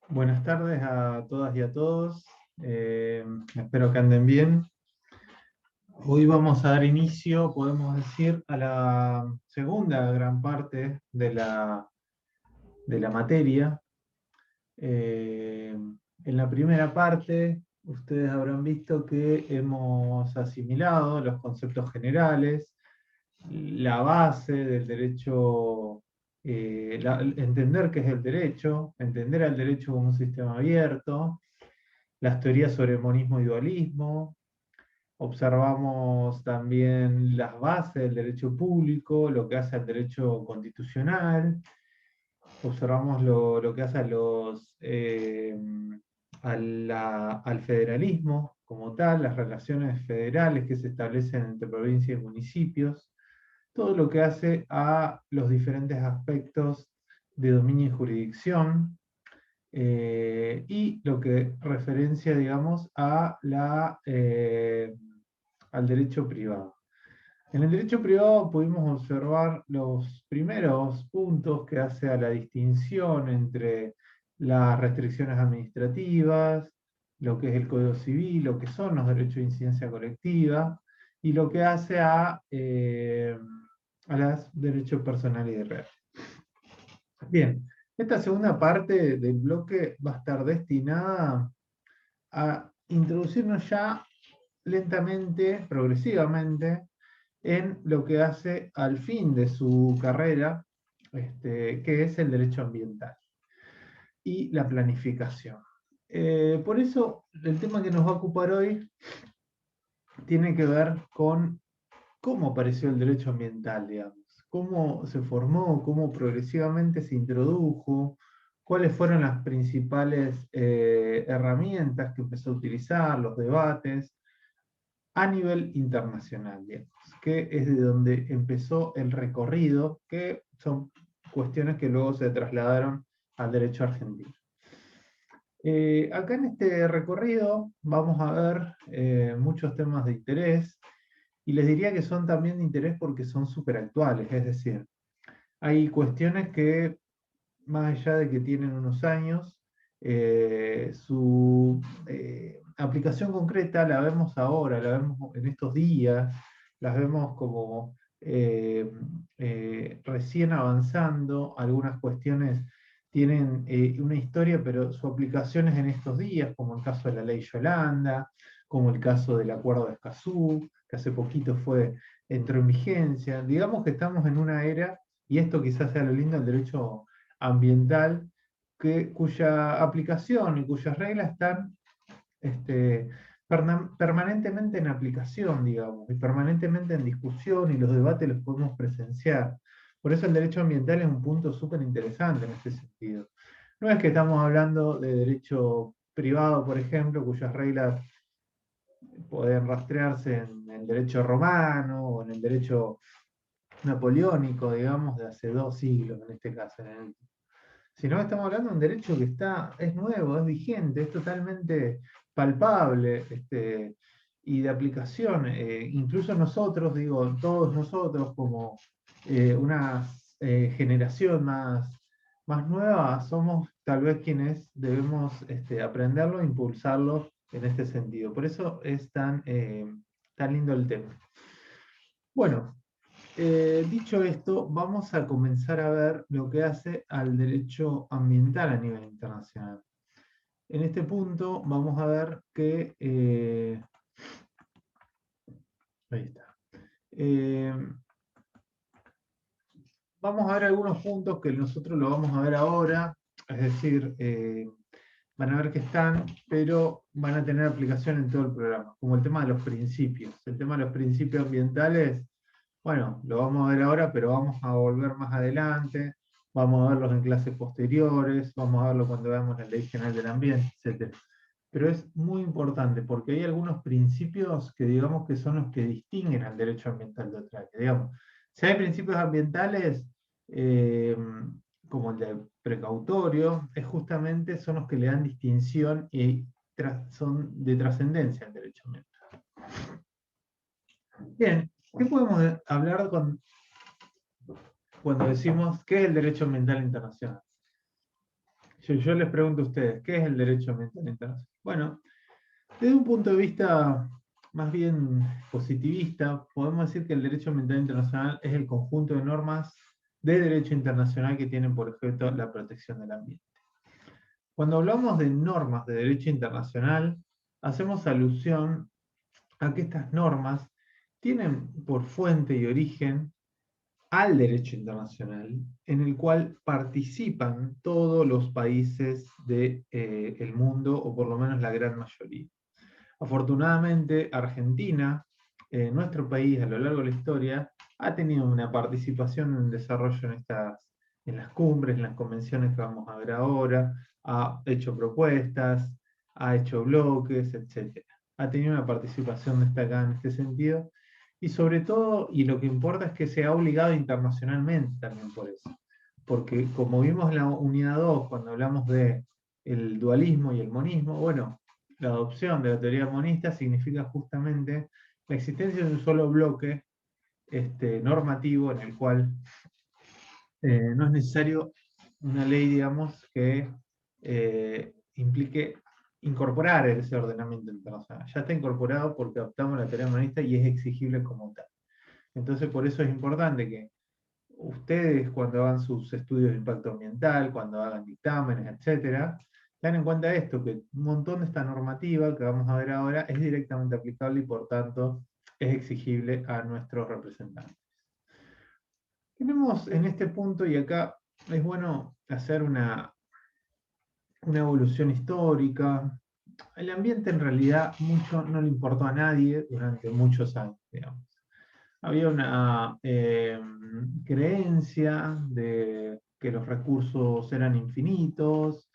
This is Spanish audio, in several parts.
Buenas tardes a todas y a todos. Espero que anden bien. Hoy vamos a dar inicio, podemos decir, a la segunda gran parte de la materia. En la primera parte, ustedes habrán visto que hemos asimilado los conceptos generales, la base del derecho, entender qué es el derecho, entender al derecho como un sistema abierto, las teorías sobre monismo y dualismo. Observamos también las bases del derecho público, lo que hace al derecho constitucional. Observamos lo que hace al federalismo como tal, las relaciones federales que se establecen entre provincias y municipios, todo lo que hace a los diferentes aspectos de dominio y jurisdicción, y lo que referencia, digamos, al derecho privado. En el derecho privado pudimos observar los primeros puntos que hace a la distinción entre las restricciones administrativas, lo que es el Código Civil, lo que son los derechos de incidencia colectiva, y lo que hace a los derechos personales y de red. Bien, esta segunda parte del bloque va a estar destinada a introducirnos ya lentamente, progresivamente, en lo que hace al fin de su carrera, que es el derecho ambiental y la planificación. Por eso, el tema que nos va a ocupar hoy tiene que ver con cómo apareció el derecho ambiental, digamos, cómo se formó, cómo progresivamente se introdujo, cuáles fueron las principales herramientas que empezó a utilizar, los debates, a nivel internacional, digamos, que es de donde empezó el recorrido, que son cuestiones que luego se trasladaron al derecho argentino. Acá en este recorrido vamos a ver muchos temas de interés, y les diría que son también de interés porque son súper actuales, es decir, hay cuestiones que, más allá de que tienen unos años, su aplicación concreta la vemos ahora, la vemos en estos días, las vemos como recién avanzando, algunas cuestiones tienen una historia, pero su aplicación es en estos días, como el caso de la ley Yolanda, como el caso del acuerdo de Escazú, que hace poquito entró en vigencia. Digamos que estamos en una era, y esto quizás sea lo lindo del derecho ambiental, cuya aplicación y cuyas reglas están este, permanentemente en aplicación, digamos, y permanentemente en discusión, y los debates los podemos presenciar. Por eso el derecho ambiental es un punto súper interesante en este sentido. No es que estamos hablando de derecho privado, por ejemplo, cuyas reglas pueden rastrearse en el derecho romano o en el derecho napoleónico, digamos, de hace 2 siglos, en este caso, sino que estamos hablando de un derecho que es nuevo, es vigente, es totalmente palpable, y de aplicación. Incluso nosotros, digo, todos nosotros como una generación más nueva, somos tal vez quienes debemos aprenderlo e impulsarlo en este sentido. Por eso es tan lindo el tema. Bueno, dicho esto, vamos a comenzar a ver lo que hace al derecho ambiental a nivel internacional. En este punto vamos a ver que, ahí está. Eh, Vamos a ver algunos puntos que nosotros lo vamos a ver ahora, es decir, van a ver que están, pero van a tener aplicación en todo el programa, como el tema de los principios. El tema de los principios ambientales, bueno, lo vamos a ver ahora, pero vamos a volver más adelante, vamos a verlos en clases posteriores, vamos a verlo cuando veamos la Ley General del Ambiente, etc. Pero es muy importante porque hay algunos principios que digamos que son los que distinguen al derecho ambiental de otra. Que, digamos, si hay principios ambientales, eh, como el de precautorio, son los que le dan distinción y son de trascendencia al derecho ambiental. Bien, ¿qué podemos hablar cuando decimos qué es el derecho ambiental internacional? Yo les pregunto a ustedes, ¿qué es el derecho ambiental internacional? Bueno, desde un punto de vista más bien positivista, podemos decir que el derecho ambiental internacional es el conjunto de normas de derecho internacional que tienen por objeto la protección del ambiente. Cuando hablamos de normas de derecho internacional, hacemos alusión a que estas normas tienen por fuente y origen al derecho internacional, en el cual participan todos los países del mundo, o por lo menos la gran mayoría. Afortunadamente, Argentina, nuestro país a lo largo de la historia, ha tenido una participación en el desarrollo en las cumbres, en las convenciones que vamos a ver ahora, ha hecho propuestas, ha hecho bloques, etc. Ha tenido una participación destacada en este sentido, y sobre todo, y lo que importa es que se ha obligado internacionalmente también por eso. Porque como vimos en la unidad 2, cuando hablamos de el dualismo y el monismo, bueno, la adopción de la teoría monista significa justamente la existencia de un solo bloque normativo en el cual no es necesario una ley, digamos, que implique incorporar ese ordenamiento internacional. Ya está incorporado porque adoptamos la teoría monista y es exigible como tal. Entonces, por eso es importante que ustedes, cuando hagan sus estudios de impacto ambiental, cuando hagan dictámenes, etcétera, tengan en cuenta esto, que un montón de esta normativa que vamos a ver ahora es directamente aplicable y por tanto es exigible a nuestros representantes. Tenemos en este punto, y acá es bueno hacer una evolución histórica. El ambiente en realidad mucho no le importó a nadie durante muchos años, digamos. Había una creencia de que los recursos eran infinitos,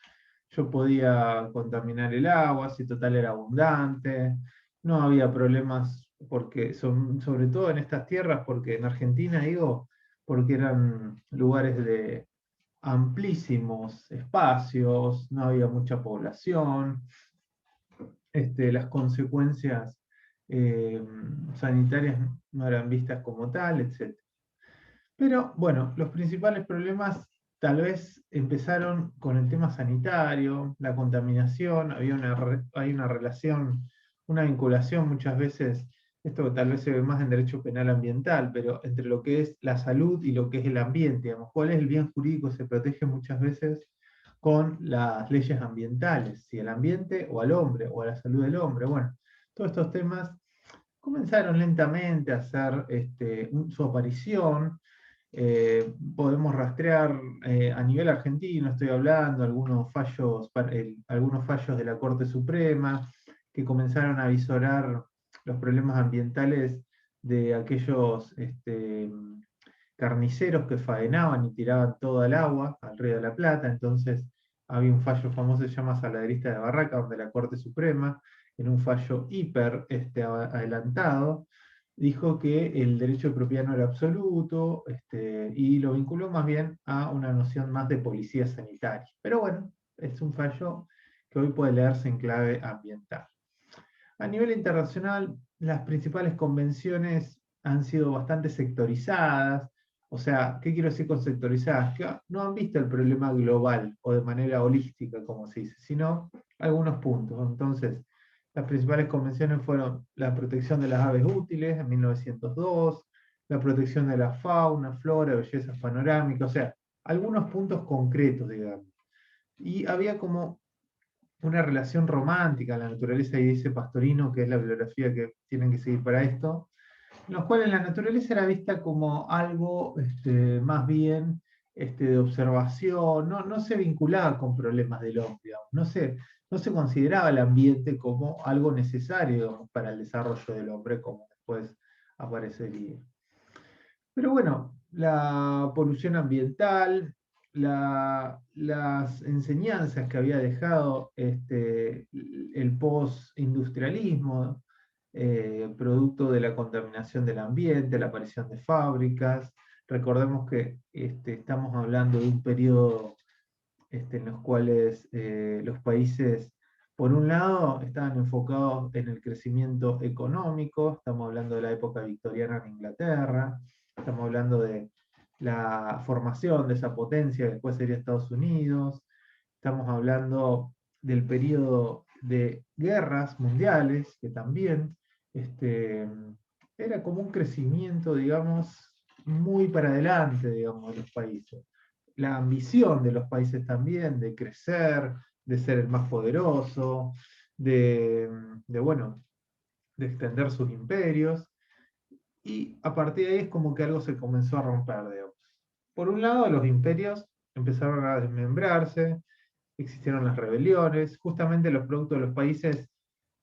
yo podía contaminar el agua, si total era abundante, no había problemas porque sobre todo en estas tierras, porque en Argentina digo, porque eran lugares de amplísimos espacios, no había mucha población, las consecuencias eh, sanitarias no eran vistas como tal, etc. Pero bueno, los principales problemas tal vez empezaron con el tema sanitario, la contaminación, hay una relación, una vinculación muchas veces, esto tal vez se ve más en derecho penal ambiental, pero entre lo que es la salud y lo que es el ambiente, digamos, cuál es el bien jurídico que se protege muchas veces con las leyes ambientales, si al ambiente o al hombre o a la salud del hombre. Bueno, todos estos temas comenzaron lentamente a hacer su aparición. Podemos rastrear a nivel argentino, estoy hablando, algunos fallos de la Corte Suprema que comenzaron a visorar los problemas ambientales de aquellos carniceros que faenaban y tiraban todo al agua, al Río de la Plata. Entonces había un fallo famoso que se llama Saladerista de Barraca, donde la Corte Suprema, en un fallo hiper adelantado, dijo que el derecho de propiedad no era absoluto, y lo vinculó más bien a una noción más de policía sanitaria. Pero bueno, es un fallo que hoy puede leerse en clave ambiental. A nivel internacional, las principales convenciones han sido bastante sectorizadas. O sea, ¿qué quiero decir con sectorizadas? Que no han visto el problema global o de manera holística, como se dice, sino algunos puntos. Entonces, las principales convenciones fueron la protección de las aves útiles en 1902, la protección de la fauna, flora, belleza panorámica, o sea, algunos puntos concretos, digamos. Y había como una relación romántica a la naturaleza, y dice Pastorino, que es la bibliografía que tienen que seguir para esto, en los cuales la naturaleza era vista como algo más bien de observación, no se vinculaba con problemas del hombre, digamos, no se consideraba el ambiente como algo necesario, digamos, para el desarrollo del hombre, como después aparecería. Pero bueno, la polución ambiental, las enseñanzas que había dejado el post-industrialismo, producto de la contaminación del ambiente, la aparición de fábricas. Recordemos que estamos hablando de un periodo en los cuales los países, por un lado, estaban enfocados en el crecimiento económico, estamos hablando de la época victoriana en Inglaterra, estamos hablando de la formación de esa potencia que después sería Estados Unidos, estamos hablando del periodo de guerras mundiales, que también era como un crecimiento, digamos, muy para adelante, digamos, de los países. La ambición de los países también de crecer, de ser el más poderoso, bueno, de extender sus imperios, y a partir de ahí es como que algo se comenzó a romper, digamos. Por un lado, los imperios empezaron a desmembrarse, existieron las rebeliones, justamente los productos de los países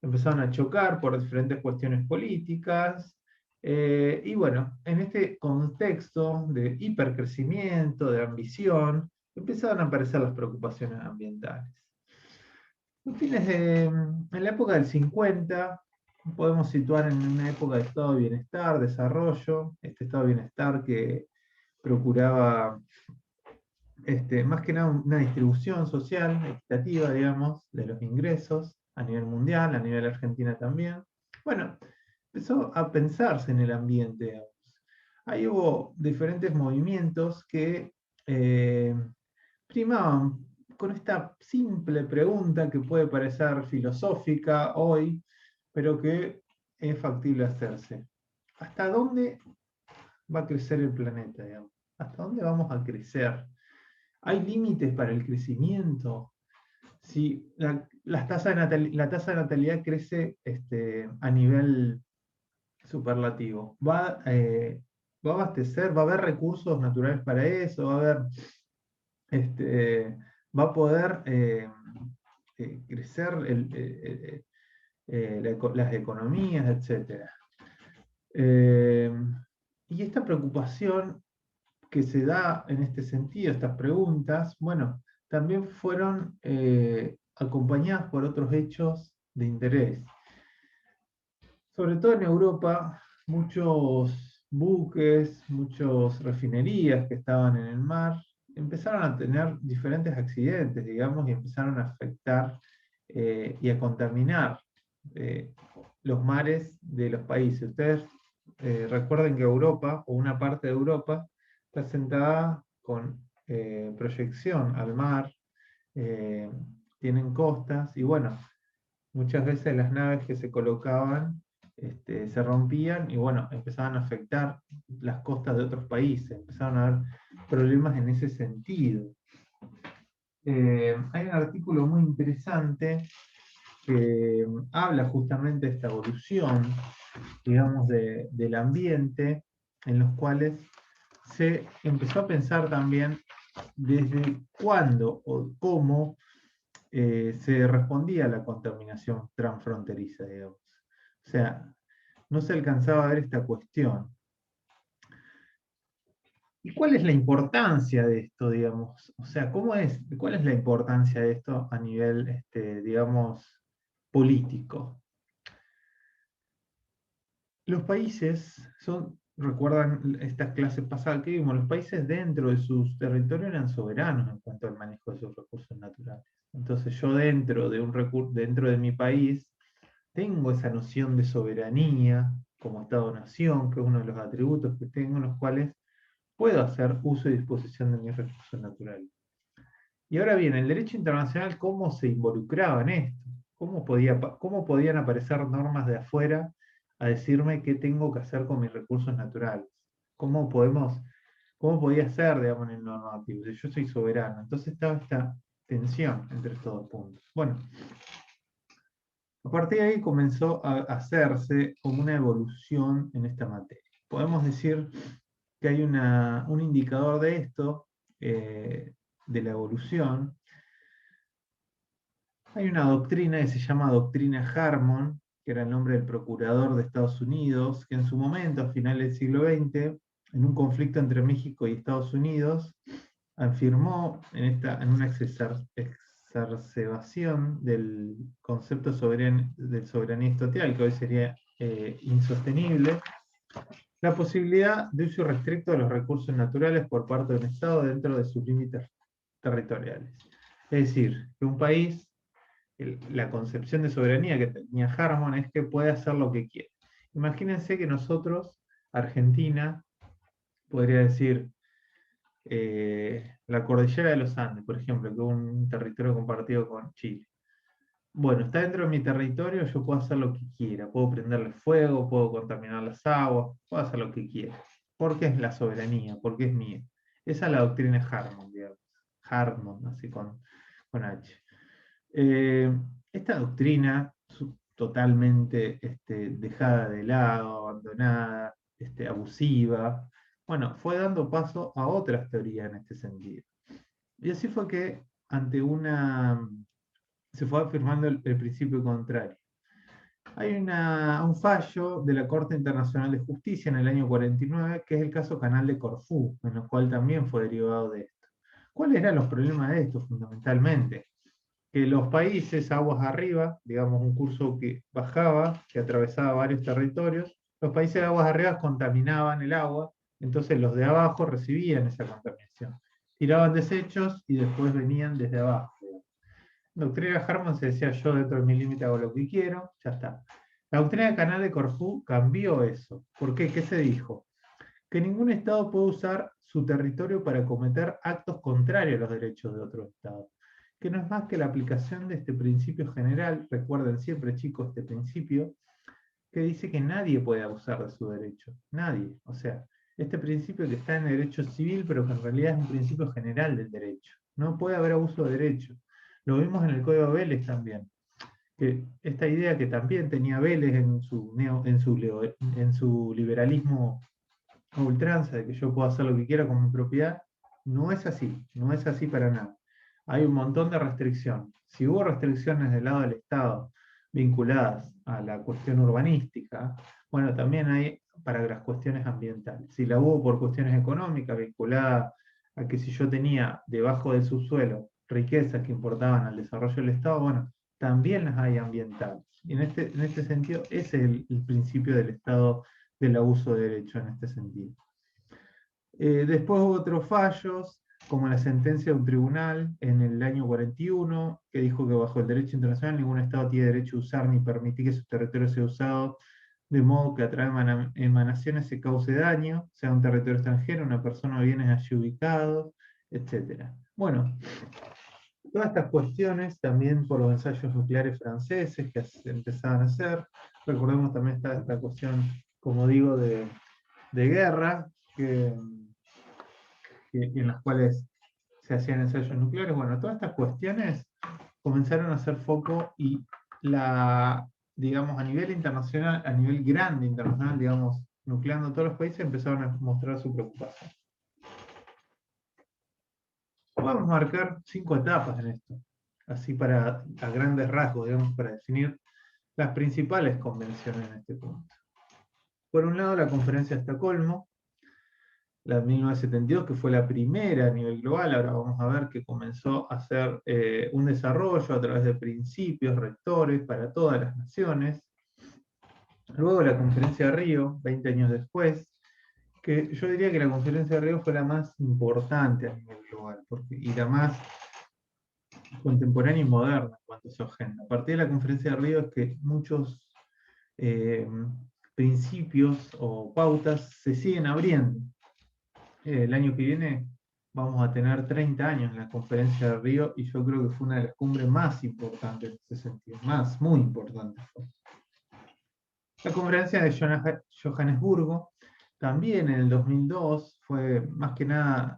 empezaron a chocar por diferentes cuestiones políticas, y bueno, en este contexto de hipercrecimiento, de ambición, empezaron a aparecer las preocupaciones ambientales. En la época del 50, podemos situar en una época de estado de bienestar, desarrollo, este estado de bienestar que procuraba más que nada una distribución social equitativa, digamos, de los ingresos a nivel mundial, a nivel Argentina también. Bueno, empezó a pensarse en el ambiente, digamos. Ahí hubo diferentes movimientos que eh, primaban con esta simple pregunta que puede parecer filosófica hoy, pero que es factible hacerse. ¿Hasta dónde va a crecer el planeta, digamos? ¿Hasta dónde vamos a crecer? ¿Hay límites para el crecimiento? Si la tasa de natalidad crece a nivel superlativo, va a abastecer, va a haber recursos naturales para eso, va a haber, va a poder crecer las economías, etc. Y esta preocupación que se da en este sentido, estas preguntas, bueno, también fueron acompañadas por otros hechos de interés. Sobre todo en Europa, muchos buques, muchas refinerías que estaban en el mar, empezaron a tener diferentes accidentes, digamos, y empezaron a afectar y a contaminar eh, los mares de los países. Ustedes recuerden que Europa, o una parte de Europa, está sentada con proyección al mar, eh, tienen costas, y bueno, muchas veces las naves que se colocaban se rompían y bueno, empezaban a afectar las costas de otros países, empezaron a haber problemas en ese sentido. Hay un artículo muy interesante que habla justamente de esta evolución, digamos, del ambiente, en los cuales se empezó a pensar también desde cuándo o cómo se respondía a la contaminación transfronteriza, digamos. O sea, no se alcanzaba a ver esta cuestión. ¿Y cuál es la importancia de esto, digamos? O sea, cuál es la importancia de esto a nivel, digamos, político? Los países recuerdan estas clases pasadas que vimos, los países dentro de sus territorios eran soberanos en cuanto al manejo de sus recursos naturales. Entonces yo dentro de mi país tengo esa noción de soberanía como Estado-nación, que es uno de los atributos que tengo, en los cuales puedo hacer uso y disposición de mis recursos naturales. Y ahora bien, el derecho internacional, ¿cómo se involucraba en esto? ¿Cómo podían aparecer normas de afuera a decirme qué tengo que hacer con mis recursos naturales? ¿Cómo podía ser, digamos, en el normativo? Si yo soy soberano. Entonces estaba esta tensión entre estos dos puntos. Bueno, a partir de ahí comenzó a hacerse como una evolución en esta materia. Podemos decir que hay un indicador de esto, de la evolución. Hay una doctrina que se llama Doctrina Harmon, que era el nombre del procurador de Estados Unidos, que en su momento, a finales del siglo XX, en un conflicto entre México y Estados Unidos, afirmó en una exacerbación del concepto de soberanía estatal, que hoy sería insostenible, la posibilidad de uso irrestricto de los recursos naturales por parte de un Estado dentro de sus límites territoriales. Es decir, que un país, la concepción de soberanía que tenía Harmon es que puede hacer lo que quiere. Imagínense que nosotros, Argentina, podría decir, la cordillera de los Andes, por ejemplo, que es un territorio compartido con Chile. Bueno, está dentro de mi territorio, yo puedo hacer lo que quiera, puedo prenderle fuego, puedo contaminar las aguas, puedo hacer lo que quiera, porque es la soberanía, porque es mía. Esa es la doctrina Hartman, digamos. Hartman, así con H. Esta doctrina, totalmente dejada de lado, abandonada, abusiva, bueno, fue dando paso a otras teorías en este sentido. Y así fue que ante se fue afirmando el principio contrario. Hay un fallo de la Corte Internacional de Justicia en el año 49, que es el caso Canal de Corfú, en el cual también fue derivado de esto. ¿Cuáles eran los problemas de esto fundamentalmente? Que los países aguas arriba, digamos un curso que bajaba, que atravesaba varios territorios, los países de aguas arriba contaminaban el agua, entonces los de abajo recibían esa contaminación. Tiraban desechos y después venían desde abajo. Doctrina Hartman se decía: yo dentro de mi límite hago lo que quiero, ya está. La doctrina del Canal de Corfú cambió eso. ¿Por qué? ¿Qué se dijo? Que ningún Estado puede usar su territorio para cometer actos contrarios a los derechos de otro Estado. Que no es más que la aplicación de este principio general, recuerden siempre, chicos, este principio, que dice que nadie puede abusar de su derecho. Nadie. O sea, este principio que está en el derecho civil, pero que en realidad es un principio general del derecho. No puede haber abuso de derecho. Lo vimos en el Código Vélez también. Que esta idea que también tenía Vélez en su liberalismo a ultranza, de que yo puedo hacer lo que quiera con mi propiedad, no es así, no es así para nada. Hay un montón de restricciones. Si hubo restricciones del lado del Estado vinculadas a la cuestión urbanística, bueno, también hay para las cuestiones ambientales. Si la hubo por cuestiones económicas, vinculadas a que si yo tenía debajo del subsuelo riquezas que importaban al desarrollo del Estado, bueno, también las hay ambientales. Y en este sentido, ese es el principio del Estado del abuso de derecho en este sentido. Después hubo otros fallos, como la sentencia de un tribunal en el año 41, que dijo que bajo el derecho internacional ningún Estado tiene derecho a usar ni permitir que su territorio sea usado de modo que a través de emanaciones se cause daño, sea un territorio extranjero, una persona o bienes allí ubicados, etc. Bueno, todas estas cuestiones también por los ensayos nucleares franceses que se empezaban a hacer. Recordemos también esta cuestión, como digo, de guerra, en las cuales se hacían ensayos nucleares. Bueno, todas estas cuestiones comenzaron a hacer foco y digamos, a nivel internacional, a nivel grande internacional, digamos, nucleando todos los países, empezaron a mostrar su preocupación. Podemos marcar 5 etapas en esto, así a grandes rasgos, digamos, para definir las principales convenciones en este punto. Por un lado, la Conferencia de Estocolmo, la de 1972, que fue la primera a nivel global. Ahora vamos a ver que comenzó a hacer un desarrollo a través de principios rectores para todas las naciones. Luego la Conferencia de Río, 20 años después, que yo diría que la Conferencia de Río fue la más importante a nivel global, y la más contemporánea y moderna en cuanto a su agenda. A partir de la Conferencia de Río es que muchos principios o pautas se siguen abriendo. El año que viene vamos a tener 30 años en la Conferencia de Río y yo creo que fue una de las cumbres más importantes en ese sentido, muy importante. La Conferencia de Johannesburgo también en el 2002 fue más que nada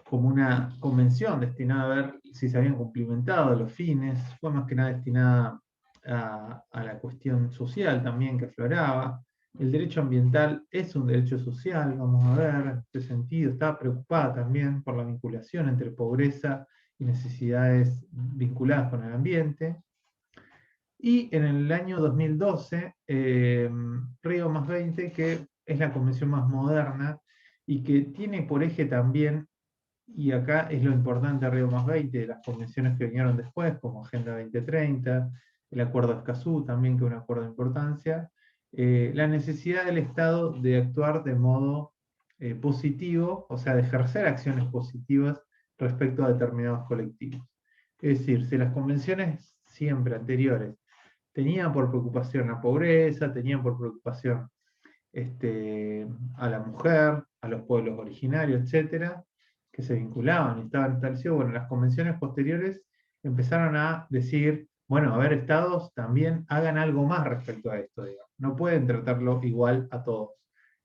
como una convención destinada a ver si se habían cumplimentado los fines, fue más que nada destinada a la cuestión social también que afloraba. El derecho ambiental es un derecho social, vamos a ver, en este sentido. Estaba preocupada también por la vinculación entre pobreza y necesidades vinculadas con el ambiente. Y en el año 2012, Río más 20, que es la convención más moderna y que tiene por eje también, y acá es lo importante de Río más 20, de las convenciones que vinieron después, como Agenda 2030, el Acuerdo de Escazú también, que es un acuerdo de importancia, la necesidad del Estado de actuar de modo positivo, o sea, de ejercer acciones positivas respecto a determinados colectivos. Es decir, si las convenciones siempre anteriores tenían por preocupación la pobreza, tenían por preocupación a la mujer, a los pueblos originarios, etcétera, que se vinculaban y estaban establecidos. Bueno, las convenciones posteriores empezaron a decir, bueno, a ver, estados también hagan algo más respecto a esto, digamos. No pueden tratarlo igual a todos.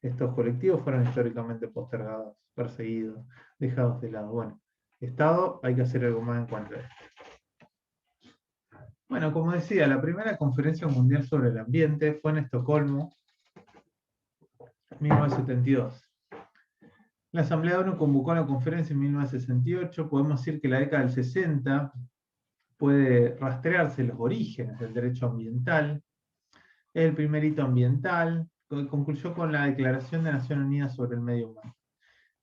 Estos colectivos fueron históricamente postergados, perseguidos, dejados de lado. Bueno, Estado, hay que hacer algo más en cuanto a esto. Bueno, como decía, la primera conferencia mundial sobre el ambiente fue en Estocolmo, 1972. La Asamblea de ONU convocó la conferencia en 1968. Podemos decir que la década del 60 puede rastrearse los orígenes del derecho ambiental. El primer hito ambiental concluyó con la Declaración de Naciones Unidas sobre el Medio Humano.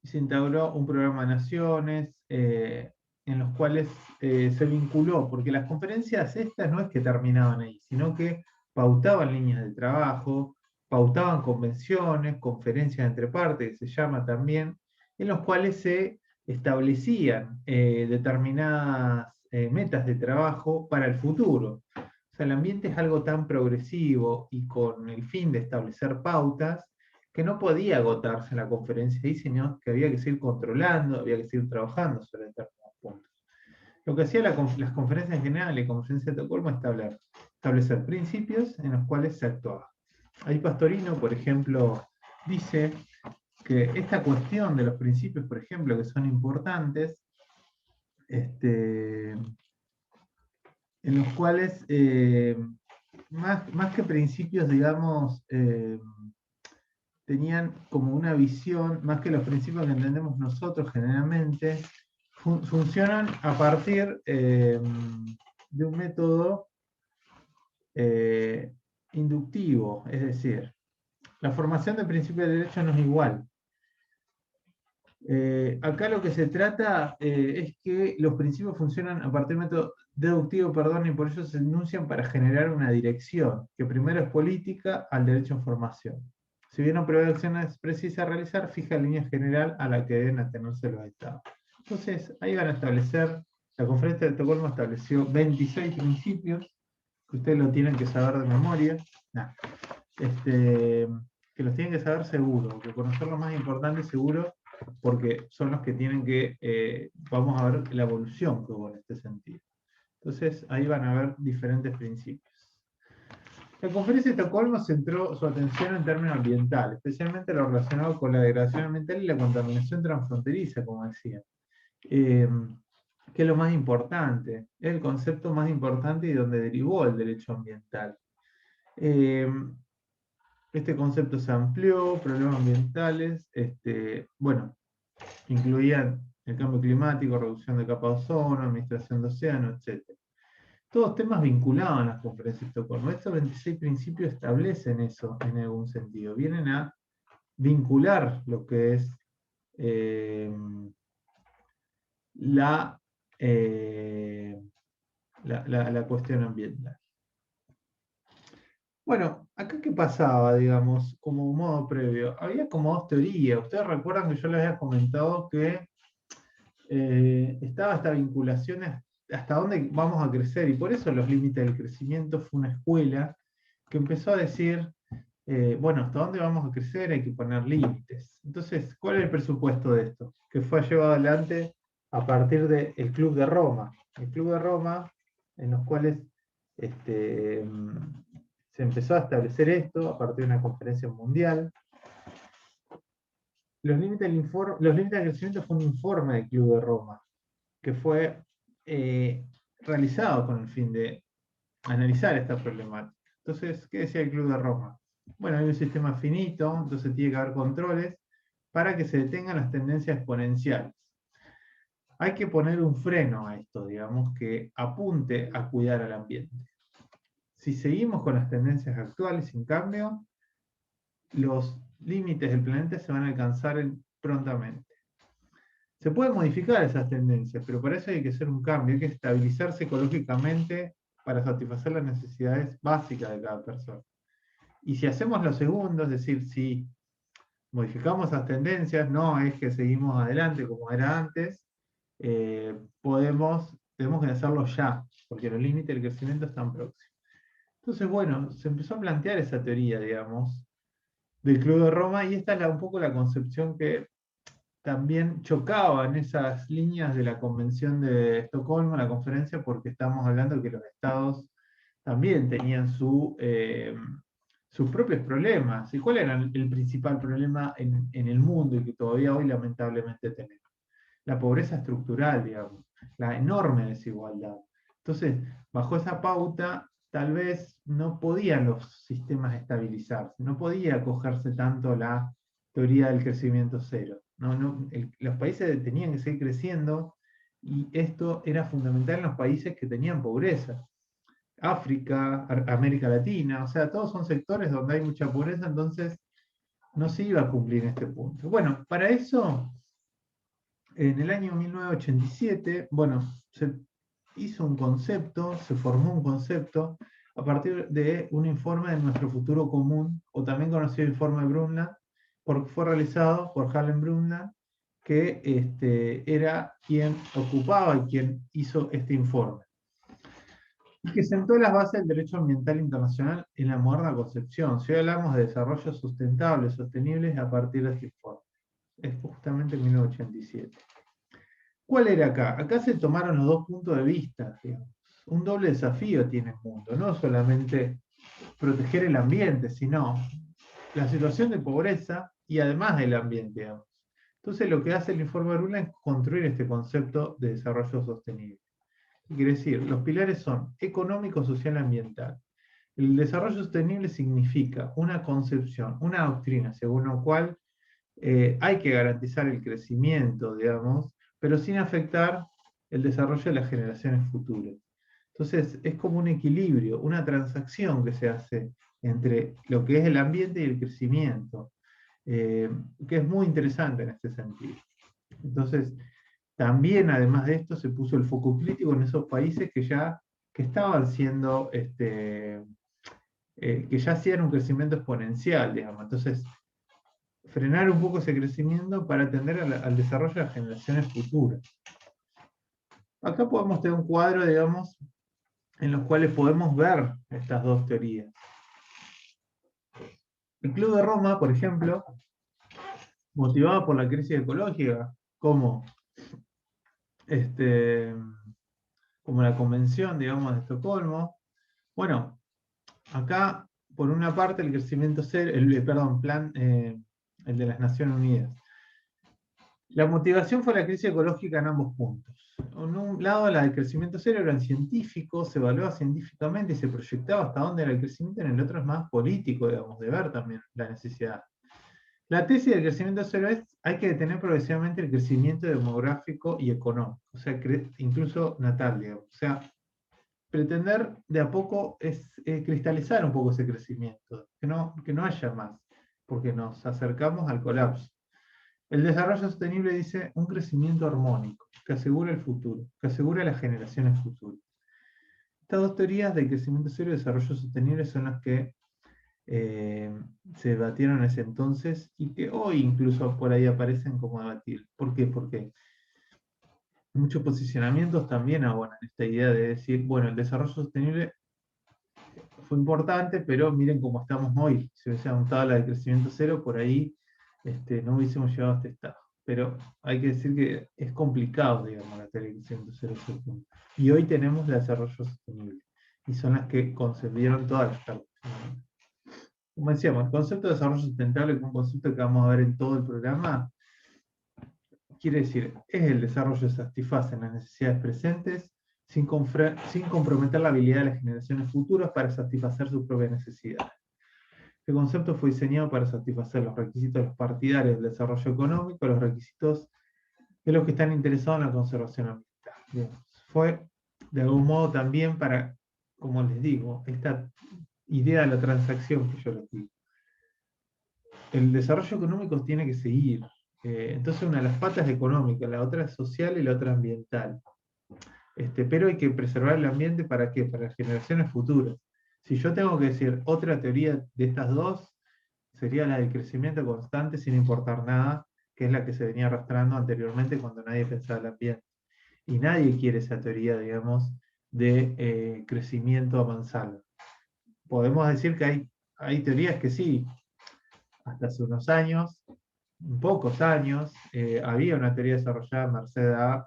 Y se instauró un programa de naciones en los cuales se vinculó, porque las conferencias estas no es que terminaban ahí, sino que pautaban líneas de trabajo, pautaban convenciones, conferencias entre partes, que se llama también, en los cuales se establecían determinadas metas de trabajo para el futuro. O sea, el ambiente es algo tan progresivo y con el fin de establecer pautas que no podía agotarse en la conferencia ahí, sino que había que seguir controlando, había que seguir trabajando sobre determinados puntos. Lo que hacía las conferencias generales y conferencia de Estocolmo es establecer principios en los cuales se actuaba. Ahí Pastorino, por ejemplo, dice que esta cuestión de los principios, por ejemplo, que son importantes, en los cuales, más que principios, digamos, tenían como una visión, más que los principios que entendemos nosotros generalmente, funcionan a partir de un método inductivo, es decir, la formación de principios de derecho no es igual. Acá lo que se trata es que los principios funcionan a partir de un método deductivo, y por ello se enuncian para generar una dirección, que primero es política al derecho a formación. Si bien no prevé acciones precisas a realizar, fija la línea general a la que deben atenerse los estados. Entonces, ahí van a establecer, la conferencia de Estocolmo estableció 26 principios, que ustedes lo tienen que saber de memoria, que los tienen que saber seguro, que conocer lo más importante seguro, porque son los que tienen que, vamos a ver la evolución que hubo en este sentido. Entonces, ahí van a ver diferentes principios. La conferencia de Estocolmo centró su atención en términos ambientales, especialmente lo relacionado con la degradación ambiental y la contaminación transfronteriza, como decía, que es lo más importante, es el concepto más importante y donde derivó el derecho ambiental. Este concepto se amplió, problemas ambientales, bueno, incluían el cambio climático, reducción de capa de ozono, administración de océanos, etc. Todos temas vinculados a las conferencias de Estocolmo. Estos 26 principios establecen eso en algún sentido. Vienen a vincular lo que es la cuestión ambiental. Bueno, acá qué pasaba, digamos, como modo previo. Había como dos teorías. Ustedes recuerdan que yo les había comentado que estaba esta vinculación hasta dónde vamos a crecer, y por eso los límites del crecimiento fue una escuela que empezó a decir, bueno, hasta dónde vamos a crecer hay que poner límites. Entonces, ¿cuál es el presupuesto de esto? Que fue llevado adelante a partir del Club de Roma. El Club de Roma, en los cuales se empezó a establecer esto a partir de una conferencia mundial. Los límites del crecimiento fue un informe del Club de Roma, que fue realizado con el fin de analizar esta problemática. Entonces, ¿qué decía el Club de Roma? Bueno, hay un sistema finito, entonces tiene que haber controles para que se detengan las tendencias exponenciales. Hay que poner un freno a esto, digamos, que apunte a cuidar al ambiente. Si seguimos con las tendencias actuales, en cambio, los límites del planeta se van a alcanzar prontamente. Se pueden modificar esas tendencias, pero para eso hay que hacer un cambio, hay que estabilizarse ecológicamente para satisfacer las necesidades básicas de cada persona. Y si hacemos lo segundo, es decir, si modificamos esas tendencias, no es que seguimos adelante como era antes, tenemos que hacerlo ya, porque los límites del crecimiento están próximos. Entonces, bueno, se empezó a plantear esa teoría, digamos, del Club de Roma, y esta es un poco la concepción que también chocaba en esas líneas de la Convención de Estocolmo, la conferencia, porque estamos hablando de que los estados también tenían sus propios problemas. ¿Y cuál era el principal problema en el mundo y que todavía hoy lamentablemente tenemos? La pobreza estructural, digamos, la enorme desigualdad. Entonces, bajo esa pauta, tal vez no podían los sistemas estabilizarse, no podía acogerse tanto la teoría del crecimiento cero. Los países tenían que seguir creciendo y esto era fundamental en los países que tenían pobreza. África, América Latina, o sea, todos son sectores donde hay mucha pobreza, entonces no se iba a cumplir este punto. Bueno, para eso, en el año 1987, bueno, se hizo un concepto, se formó un concepto a partir de un informe de Nuestro Futuro Común, o también conocido informe Brundtland, porque fue realizado por Harlem Brundtland, que era quien ocupaba y quien hizo este informe, y que sentó las bases del derecho ambiental internacional en la moderna concepción. Si hoy hablamos de desarrollo sustentable, sostenible, a partir de este informe. Es justamente en 1987. ¿Cuál era acá? Acá se tomaron los dos puntos de vista, digamos. Un doble desafío tiene el mundo, no solamente proteger el ambiente, sino la situación de pobreza y además del ambiente, digamos. Entonces lo que hace el informe de Brundtland es construir este concepto de desarrollo sostenible. ¿Qué quiere decir? Los pilares son económico, social y ambiental. El desarrollo sostenible significa una concepción, una doctrina, según la cual hay que garantizar el crecimiento, digamos, pero sin afectar el desarrollo de las generaciones futuras. Entonces, es como un equilibrio, una transacción que se hace entre lo que es el ambiente y el crecimiento, que es muy interesante en este sentido. Entonces, también, además de esto, se puso el foco crítico en esos países que estaban siendo, que ya hacían un crecimiento exponencial, digamos. Entonces, frenar un poco ese crecimiento para atender al desarrollo de las generaciones futuras. Acá podemos tener un cuadro, digamos, en los cuales podemos ver estas dos teorías. El Club de Roma, por ejemplo, motivado por la crisis ecológica, como, como la Convención, digamos, de Estocolmo. Bueno, acá, por una parte, el crecimiento cero, el de las Naciones Unidas. La motivación fue la crisis ecológica en ambos puntos. En un lado, la del crecimiento cero era científico, se evaluaba científicamente y se proyectaba hasta dónde era el crecimiento, en el otro es más político, digamos, de ver también la necesidad. La tesis del crecimiento cero es: hay que detener progresivamente el crecimiento demográfico y económico, o sea, incluso natal, digamos. O sea, pretender de a poco es cristalizar un poco ese crecimiento, que no haya más, porque nos acercamos al colapso. El desarrollo sostenible dice un crecimiento armónico, que asegura el futuro, que asegura las generaciones futuras. Estas dos teorías de crecimiento cero y desarrollo sostenible son las que se debatieron en ese entonces y que hoy incluso por ahí aparecen como debatir. ¿Por qué? Porque muchos posicionamientos también abonan esta idea de decir, bueno, el desarrollo sostenible fue importante, pero miren cómo estamos hoy. Si hubiésemos dado la de crecimiento cero, por ahí no hubiésemos llegado a este estado. Pero hay que decir que es complicado, digamos, la teoría de crecimiento cero. Y hoy tenemos el desarrollo sostenible. Y son las que concebieron todas las cartas. Como decíamos, el concepto de desarrollo sustentable, que es un concepto que vamos a ver en todo el programa, quiere decir, es el desarrollo que satisface las necesidades presentes sin comprometer la habilidad de las generaciones futuras para satisfacer sus propias necesidades. Este concepto fue diseñado para satisfacer los requisitos de los partidarios del desarrollo económico, los requisitos de los que están interesados en la conservación ambiental. Bien. Fue, de algún modo, también para, como les digo, esta idea de la transacción que yo les digo. El desarrollo económico tiene que seguir. Entonces, una de las patas es económica, la otra es social y la otra ambiental. Pero hay que preservar el ambiente ¿para qué? Para las generaciones futuras. Si yo tengo que decir otra teoría de estas dos, sería la del crecimiento constante sin importar nada, que es la que se venía arrastrando anteriormente cuando nadie pensaba en el ambiente. Y nadie quiere esa teoría, digamos, de crecimiento a mansalva. Podemos decir que hay teorías que sí, hasta hace unos años, pocos años, había una teoría desarrollada merced a,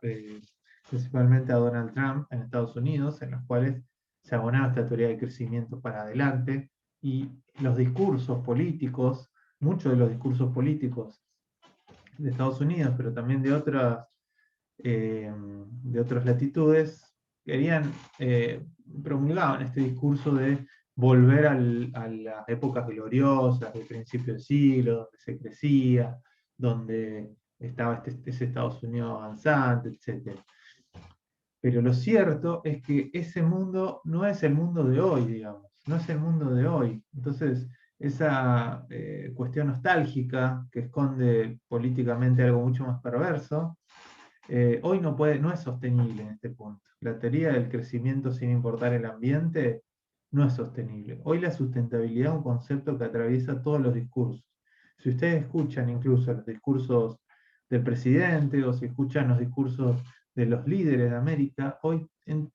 principalmente a Donald Trump en Estados Unidos, en las cuales se abonaba esta teoría de crecimiento para adelante, y los discursos políticos, muchos de los discursos políticos de Estados Unidos, pero también de otras latitudes, querían, promulgaban este discurso de volver a las épocas gloriosas del principio del siglo, donde se crecía, donde estaba ese Estados Unidos avanzante, etc. Pero lo cierto es que ese mundo no es el mundo de hoy, digamos, no es el mundo de hoy. Entonces, esa cuestión nostálgica que esconde políticamente algo mucho más perverso, hoy no es sostenible en este punto. La teoría del crecimiento sin importar el ambiente no es sostenible. Hoy la sustentabilidad es un concepto que atraviesa todos los discursos. Si ustedes escuchan incluso los discursos del presidente o si escuchan los discursos de los líderes de América, hoy en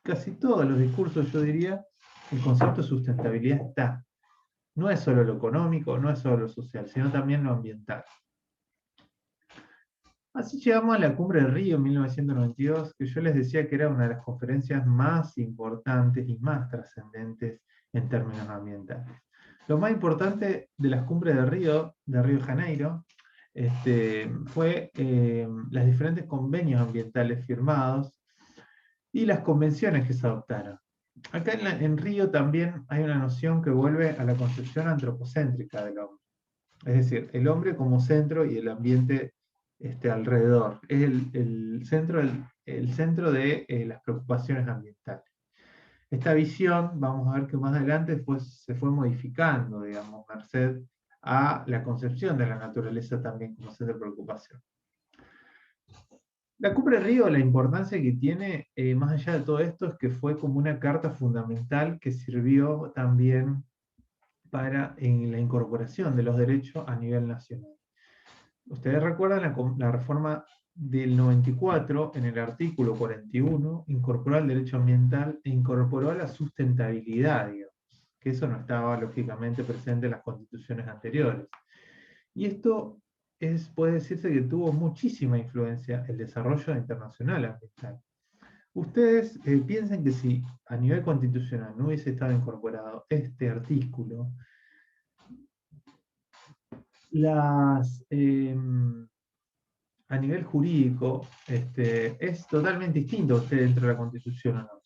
casi todos los discursos, yo diría, el concepto de sustentabilidad está. No es solo lo económico, no es solo lo social, sino también lo ambiental. Así llegamos a la Cumbre de Río en 1992, que yo les decía que era una de las conferencias más importantes y más trascendentes en términos ambientales. Lo más importante de las cumbres de Río de Janeiro, fue los diferentes convenios ambientales firmados y las convenciones que se adoptaron. Acá en Río también hay una noción que vuelve a la concepción antropocéntrica del hombre. Es decir, el hombre como centro y el ambiente alrededor. Es el centro de las preocupaciones ambientales. Esta visión, vamos a ver que más adelante se fue modificando, digamos, merced a la concepción de la naturaleza también como centro de preocupación. La Cumbre de Río, la importancia que tiene, más allá de todo esto, es que fue como una carta fundamental que sirvió también para la incorporación de los derechos a nivel nacional. Ustedes recuerdan la reforma del 94, en el artículo 41, incorporó el derecho ambiental e incorporó la sustentabilidad, digamos, que eso no estaba lógicamente presente en las constituciones anteriores. Y esto puede decirse que tuvo muchísima influencia el desarrollo internacional ambiental. Ustedes piensen que si a nivel constitucional no hubiese estado incorporado este artículo, a nivel jurídico es totalmente distinto usted dentro de la Constitución o no.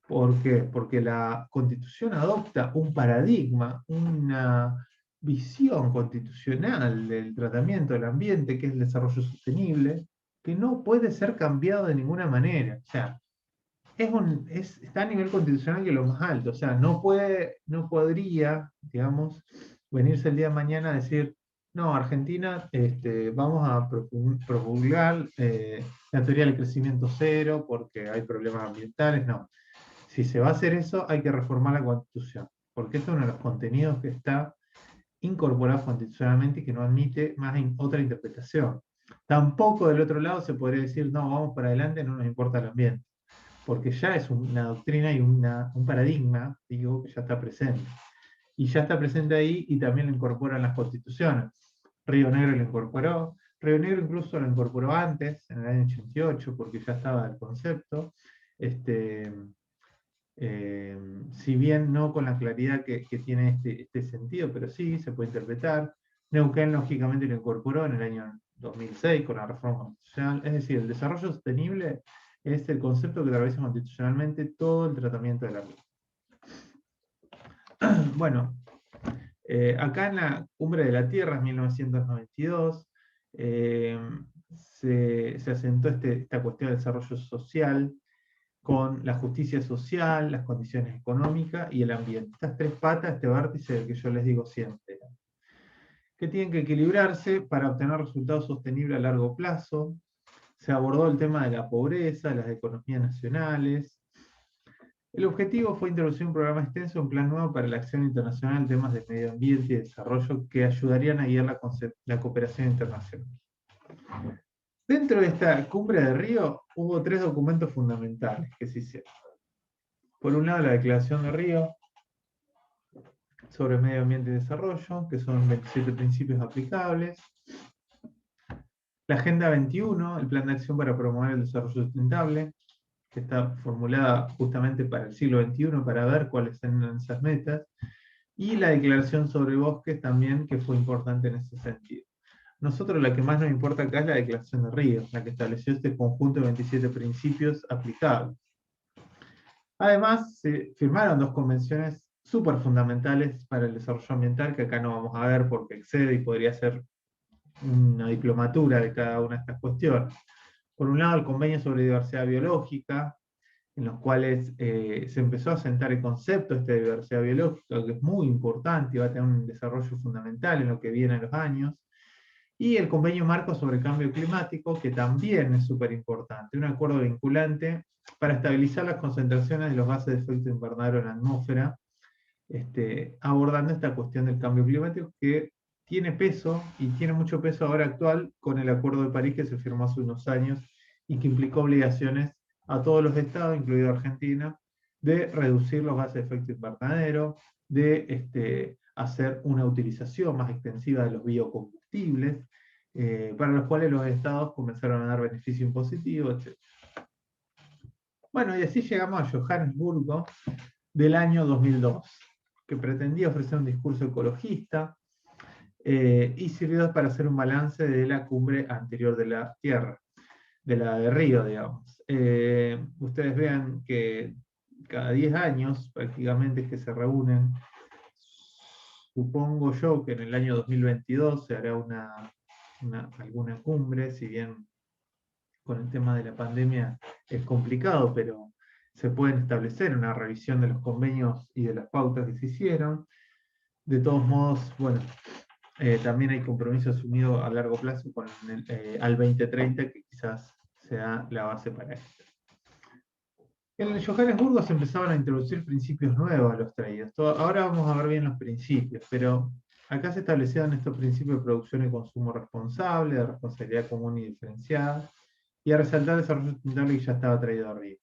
¿Por qué? Porque la Constitución adopta un paradigma, una visión constitucional del tratamiento del ambiente, que es el desarrollo sostenible, que no puede ser cambiado de ninguna manera. O sea, está a nivel constitucional que es lo más alto. O sea, no podría, digamos, venirse el día de mañana a decir, no, Argentina, vamos a promulgar la teoría del crecimiento cero porque hay problemas ambientales. No. Si se va a hacer eso, hay que reformar la Constitución, porque este es uno de los contenidos que está incorporado constitucionalmente y que no admite más otra interpretación. Tampoco del otro lado se podría decir, no, vamos para adelante, no nos importa el ambiente, porque ya es una doctrina y un paradigma, digo, que ya está presente. Y ya está presente ahí y también lo incorporan las constituciones. Río Negro lo incorporó, Río Negro incluso lo incorporó antes, en el año 88, porque ya estaba el concepto. Si bien no con la claridad que tiene este sentido, pero sí se puede interpretar. Neuquén lógicamente lo incorporó en el año 2006 con la reforma constitucional. Es decir, el desarrollo sostenible es el concepto que atraviesa constitucionalmente todo el tratamiento del ambiente. Bueno, acá en la Cumbre de la Tierra, en 1992, se asentó esta cuestión del desarrollo social con la justicia social, las condiciones económicas y el ambiente. Estas tres patas, este vértice del que yo les digo siempre, que tienen que equilibrarse para obtener resultados sostenibles a largo plazo. Se abordó el tema de la pobreza, de las economías nacionales. El objetivo fue introducir un programa extenso, un plan nuevo para la acción internacional en temas de medio ambiente y desarrollo que ayudarían a guiar la cooperación internacional. Dentro de esta Cumbre de Río hubo tres documentos fundamentales que se hicieron. Por un lado, la Declaración de Río sobre medio ambiente y desarrollo, que son 27 principios aplicables. La Agenda 21, el Plan de Acción para promover el desarrollo sustentable, que está formulada justamente para el siglo XXI, para ver cuáles son esas metas. Y la Declaración sobre Bosques también, que fue importante en ese sentido. Nosotros la que más nos importa acá es la Declaración de Río, la que estableció este conjunto de 27 principios aplicables. Además, se firmaron dos convenciones súper fundamentales para el desarrollo ambiental, que acá no vamos a ver porque excede y podría ser una diplomatura de cada una de estas cuestiones. Por un lado, el convenio sobre diversidad biológica, en los cuales se empezó a sentar el concepto de diversidad biológica, que es muy importante y va a tener un desarrollo fundamental en lo que viene en los años. Y el convenio marco sobre cambio climático, que también es súper importante, un acuerdo vinculante para estabilizar las concentraciones de los gases de efecto invernadero en la atmósfera, abordando esta cuestión del cambio climático que tiene peso y tiene mucho peso ahora actual con el Acuerdo de París que se firmó hace unos años y que implicó obligaciones a todos los estados, incluido Argentina, de reducir los gases de efecto invernadero, de hacer una utilización más extensiva de los biocombustibles, para los cuales los estados comenzaron a dar beneficio impositivo, etc. Bueno, y así llegamos a Johannesburgo del año 2002, que pretendía ofrecer un discurso ecologista y sirvió para hacer un balance de la cumbre anterior de la Tierra, de la de Río, digamos. Ustedes vean que cada 10 años prácticamente que se reúnen. Supongo yo que en el año 2022 se hará alguna cumbre, si bien con el tema de la pandemia es complicado, pero se pueden establecer una revisión de los convenios y de las pautas que se hicieron. De todos modos, bueno, también hay compromiso asumido a largo plazo con al 2030, que quizás sea la base para esto. En el Johannesburgo se empezaban a introducir principios nuevos a los traídos. Ahora vamos a ver bien los principios, pero acá se establecieron estos principios de producción y consumo responsable, de responsabilidad común y diferenciada, y a resaltar el desarrollo sustentable que ya estaba traído arriba.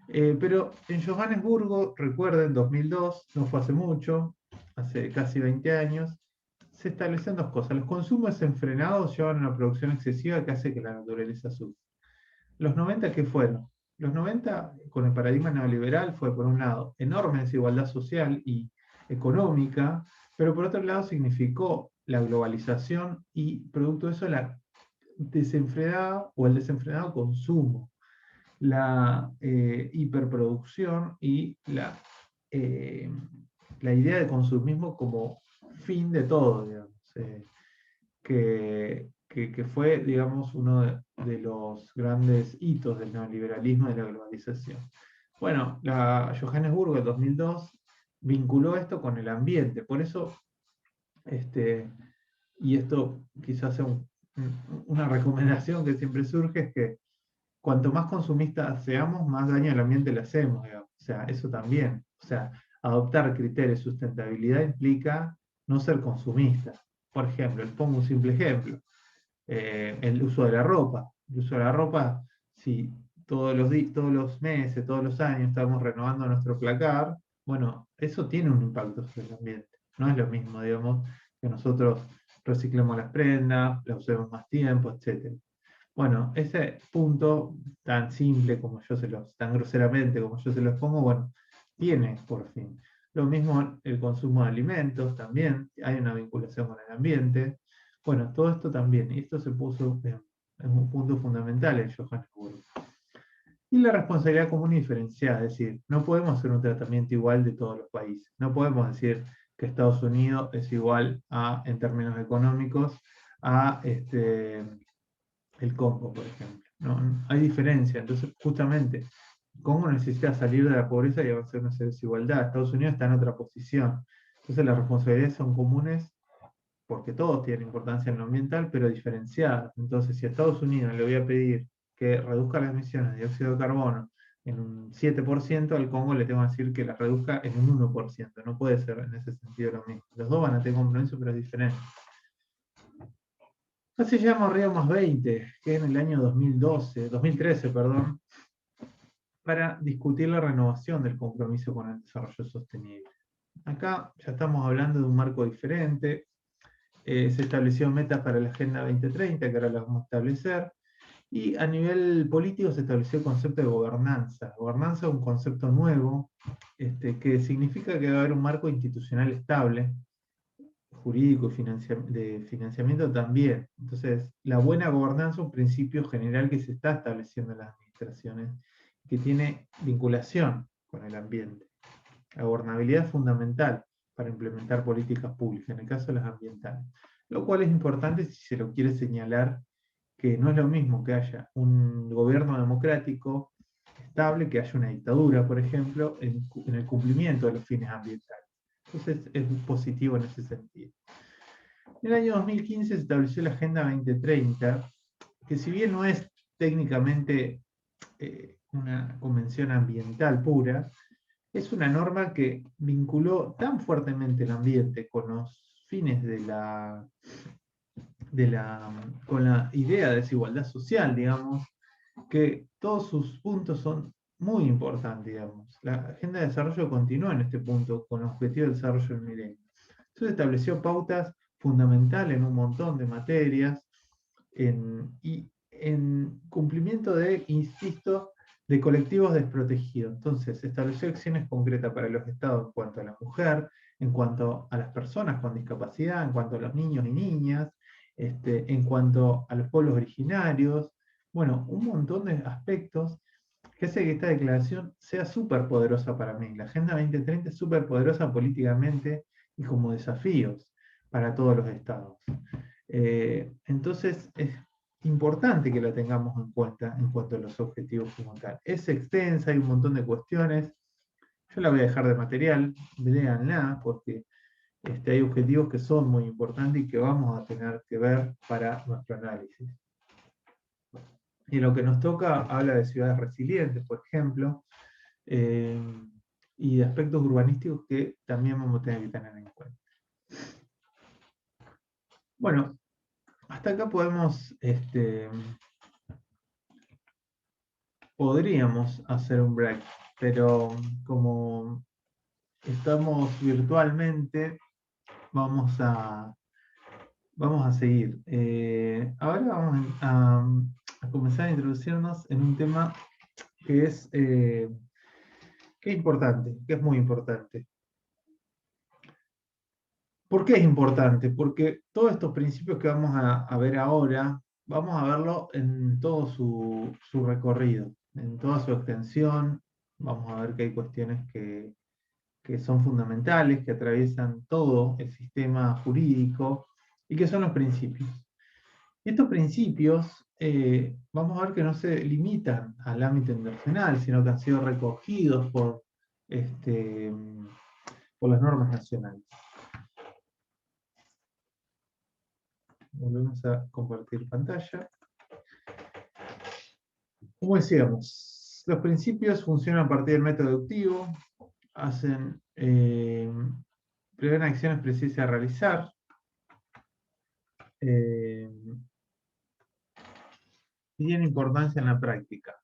Pero en Johannesburgo, recuerden, 2002, no fue hace mucho, hace casi 20 años, se establecen dos cosas. Los consumos desenfrenados llevan a una producción excesiva que hace que la naturaleza sufra. Los 90, ¿qué fueron? Los 90, con el paradigma neoliberal, fue por un lado enorme desigualdad social y económica, pero por otro lado significó la globalización y producto de eso la desenfrenada o el desenfrenado consumo, la hiperproducción y la idea de consumismo como fin de todo, digamos, que fue, digamos, uno de los grandes hitos del neoliberalismo y de la globalización. Bueno, la Johannesburgo del 2002 vinculó esto con el ambiente, por eso, y esto quizás sea una recomendación que siempre surge, es que cuanto más consumistas seamos, más daño al ambiente le hacemos, digamos. O sea, eso también. O sea, adoptar criterios de sustentabilidad implica no ser consumista. Por ejemplo, les pongo un simple ejemplo. El uso de la ropa. El uso de la ropa, si todos los meses, todos los años estamos renovando nuestro placar, bueno, eso tiene un impacto sobre el ambiente. No es lo mismo, digamos, que nosotros reciclemos las prendas, las usemos más tiempo, etc. Bueno, ese punto tan simple como tan groseramente como yo se los pongo, bueno, tiene por fin. Lo mismo el consumo de alimentos también, hay una vinculación con el ambiente. Bueno, todo esto también, y esto se puso en un punto fundamental en Johannesburgo. Y la responsabilidad común y diferenciada, es decir, no podemos hacer un tratamiento igual de todos los países. No podemos decir que Estados Unidos es igual a, en términos económicos, a el Congo, por ejemplo. No, hay diferencia. Entonces, justamente, Congo necesita salir de la pobreza y avanzar en esa desigualdad. Estados Unidos está en otra posición. Entonces, las responsabilidades son comunes porque todos tienen importancia en lo ambiental, pero diferenciadas. Entonces, si a Estados Unidos le voy a pedir que reduzca las emisiones de dióxido de carbono en un 7%, al Congo le tengo que decir que las reduzca en un 1%. No puede ser en ese sentido lo mismo. Los dos van a tener compromiso, pero es diferente. Así llegamos a Río +20, que en el año 2013, para discutir la renovación del compromiso con el desarrollo sostenible. Acá ya estamos hablando de un marco diferente. Se estableció metas para la Agenda 2030, que ahora las vamos a establecer. Y a nivel político se estableció el concepto de gobernanza. Gobernanza es un concepto nuevo, que significa que va a haber un marco institucional estable, jurídico y de financiamiento también. Entonces, la buena gobernanza es un principio general que se está estableciendo en las administraciones, que tiene vinculación con el ambiente. La gobernabilidad es fundamental para implementar políticas públicas, en el caso de las ambientales. Lo cual es importante si se lo quiere señalar que no es lo mismo que haya un gobierno democrático estable, que haya una dictadura, por ejemplo, en el cumplimiento de los fines ambientales. Entonces es positivo en ese sentido. En el año 2015 se estableció la Agenda 2030, que si bien no es técnicamente una convención ambiental pura, es una norma que vinculó tan fuertemente el ambiente con los fines con la idea de desigualdad social, digamos, que todos sus puntos son muy importantes, digamos. La Agenda de Desarrollo continúa en este punto con el objetivo de desarrollo del milenio. Entonces estableció pautas fundamentales en un montón de materias y en cumplimiento de, insisto, de colectivos desprotegidos. Entonces, estableció acciones concretas para los estados en cuanto a la mujer, en cuanto a las personas con discapacidad, en cuanto a los niños y niñas, en cuanto a los pueblos originarios. Bueno, un montón de aspectos que hace que esta declaración sea súper poderosa para mí. La Agenda 2030 es súper poderosa políticamente y como desafíos para todos los estados. Entonces, es importante que la tengamos en cuenta en cuanto a los objetivos como tal. Es extensa, hay un montón de cuestiones. Yo la voy a dejar de material, léanla, porque hay objetivos que son muy importantes y que vamos a tener que ver para nuestro análisis. Y lo que nos toca habla de ciudades resilientes, por ejemplo, y de aspectos urbanísticos que también vamos a tener que tener en cuenta. Bueno, hasta acá podríamos hacer un break, pero como estamos virtualmente, vamos a seguir. Ahora vamos a comenzar a introducirnos en un tema que es importante, que es muy importante. ¿Por qué es importante? Porque todos estos principios que vamos a ver ahora, vamos a verlo en todo su recorrido, en toda su extensión. Vamos a ver que hay cuestiones que son fundamentales, que atraviesan todo el sistema jurídico y que son los principios. Estos principios, vamos a ver que no se limitan al ámbito internacional, sino que han sido recogidos por las normas nacionales. Volvemos a compartir pantalla. Como decíamos, los principios funcionan a partir del método deductivo, prevén acciones precisas a realizar, y tienen importancia en la práctica.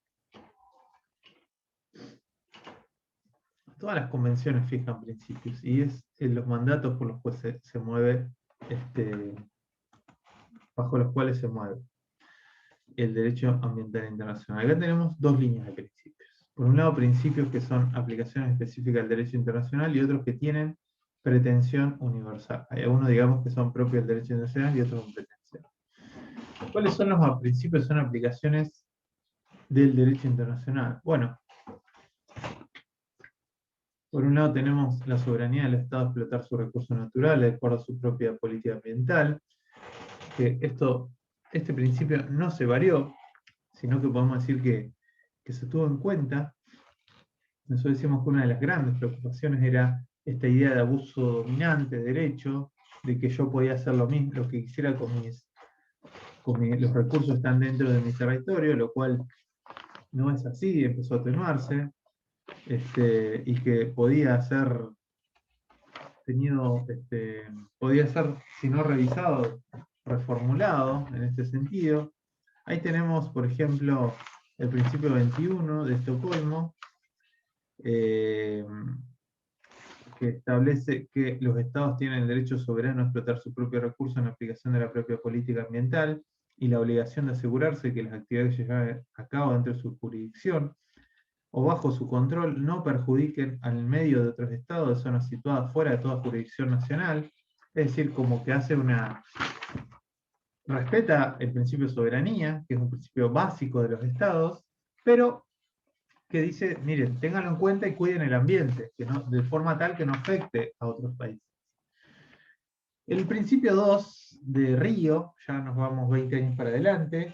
Todas las convenciones fijan principios y es en los mandatos por los cuales se mueve, bajo los cuales se mueve el derecho ambiental internacional. Acá tenemos dos líneas de principios. Por un lado, principios que son aplicaciones específicas del derecho internacional y otros que tienen pretensión universal. Hay algunos, digamos, que son propios del derecho internacional y otros con pretensión. ¿Cuáles son los principios? Son aplicaciones del derecho internacional. Bueno, por un lado tenemos la soberanía del Estado a explotar sus recursos naturales de acuerdo a su propia política ambiental, que este principio no se varió, sino que podemos decir que se tuvo en cuenta. Nosotros decimos que una de las grandes preocupaciones era esta idea de abuso dominante de derecho, de que yo podía hacer lo mismo, lo que quisiera los recursos están dentro de mi territorio, lo cual no es así, empezó a atenuarse, y que podía ser si no revisado, reformulado en este sentido. Ahí tenemos, por ejemplo, el principio 21 de Estocolmo, que establece que los estados tienen el derecho soberano a explotar sus propios recursos en aplicación de la propia política ambiental y la obligación de asegurarse que las actividades llevadas a cabo dentro de su jurisdicción o bajo su control no perjudiquen al medio de otros estados de zonas situadas fuera de toda jurisdicción nacional, es decir, como que hace una... respeta el principio de soberanía, que es un principio básico de los estados, pero que dice, miren, ténganlo en cuenta y cuiden el ambiente, que no, de forma tal que no afecte a otros países. El principio 2 de Río, ya nos vamos 20 años para adelante,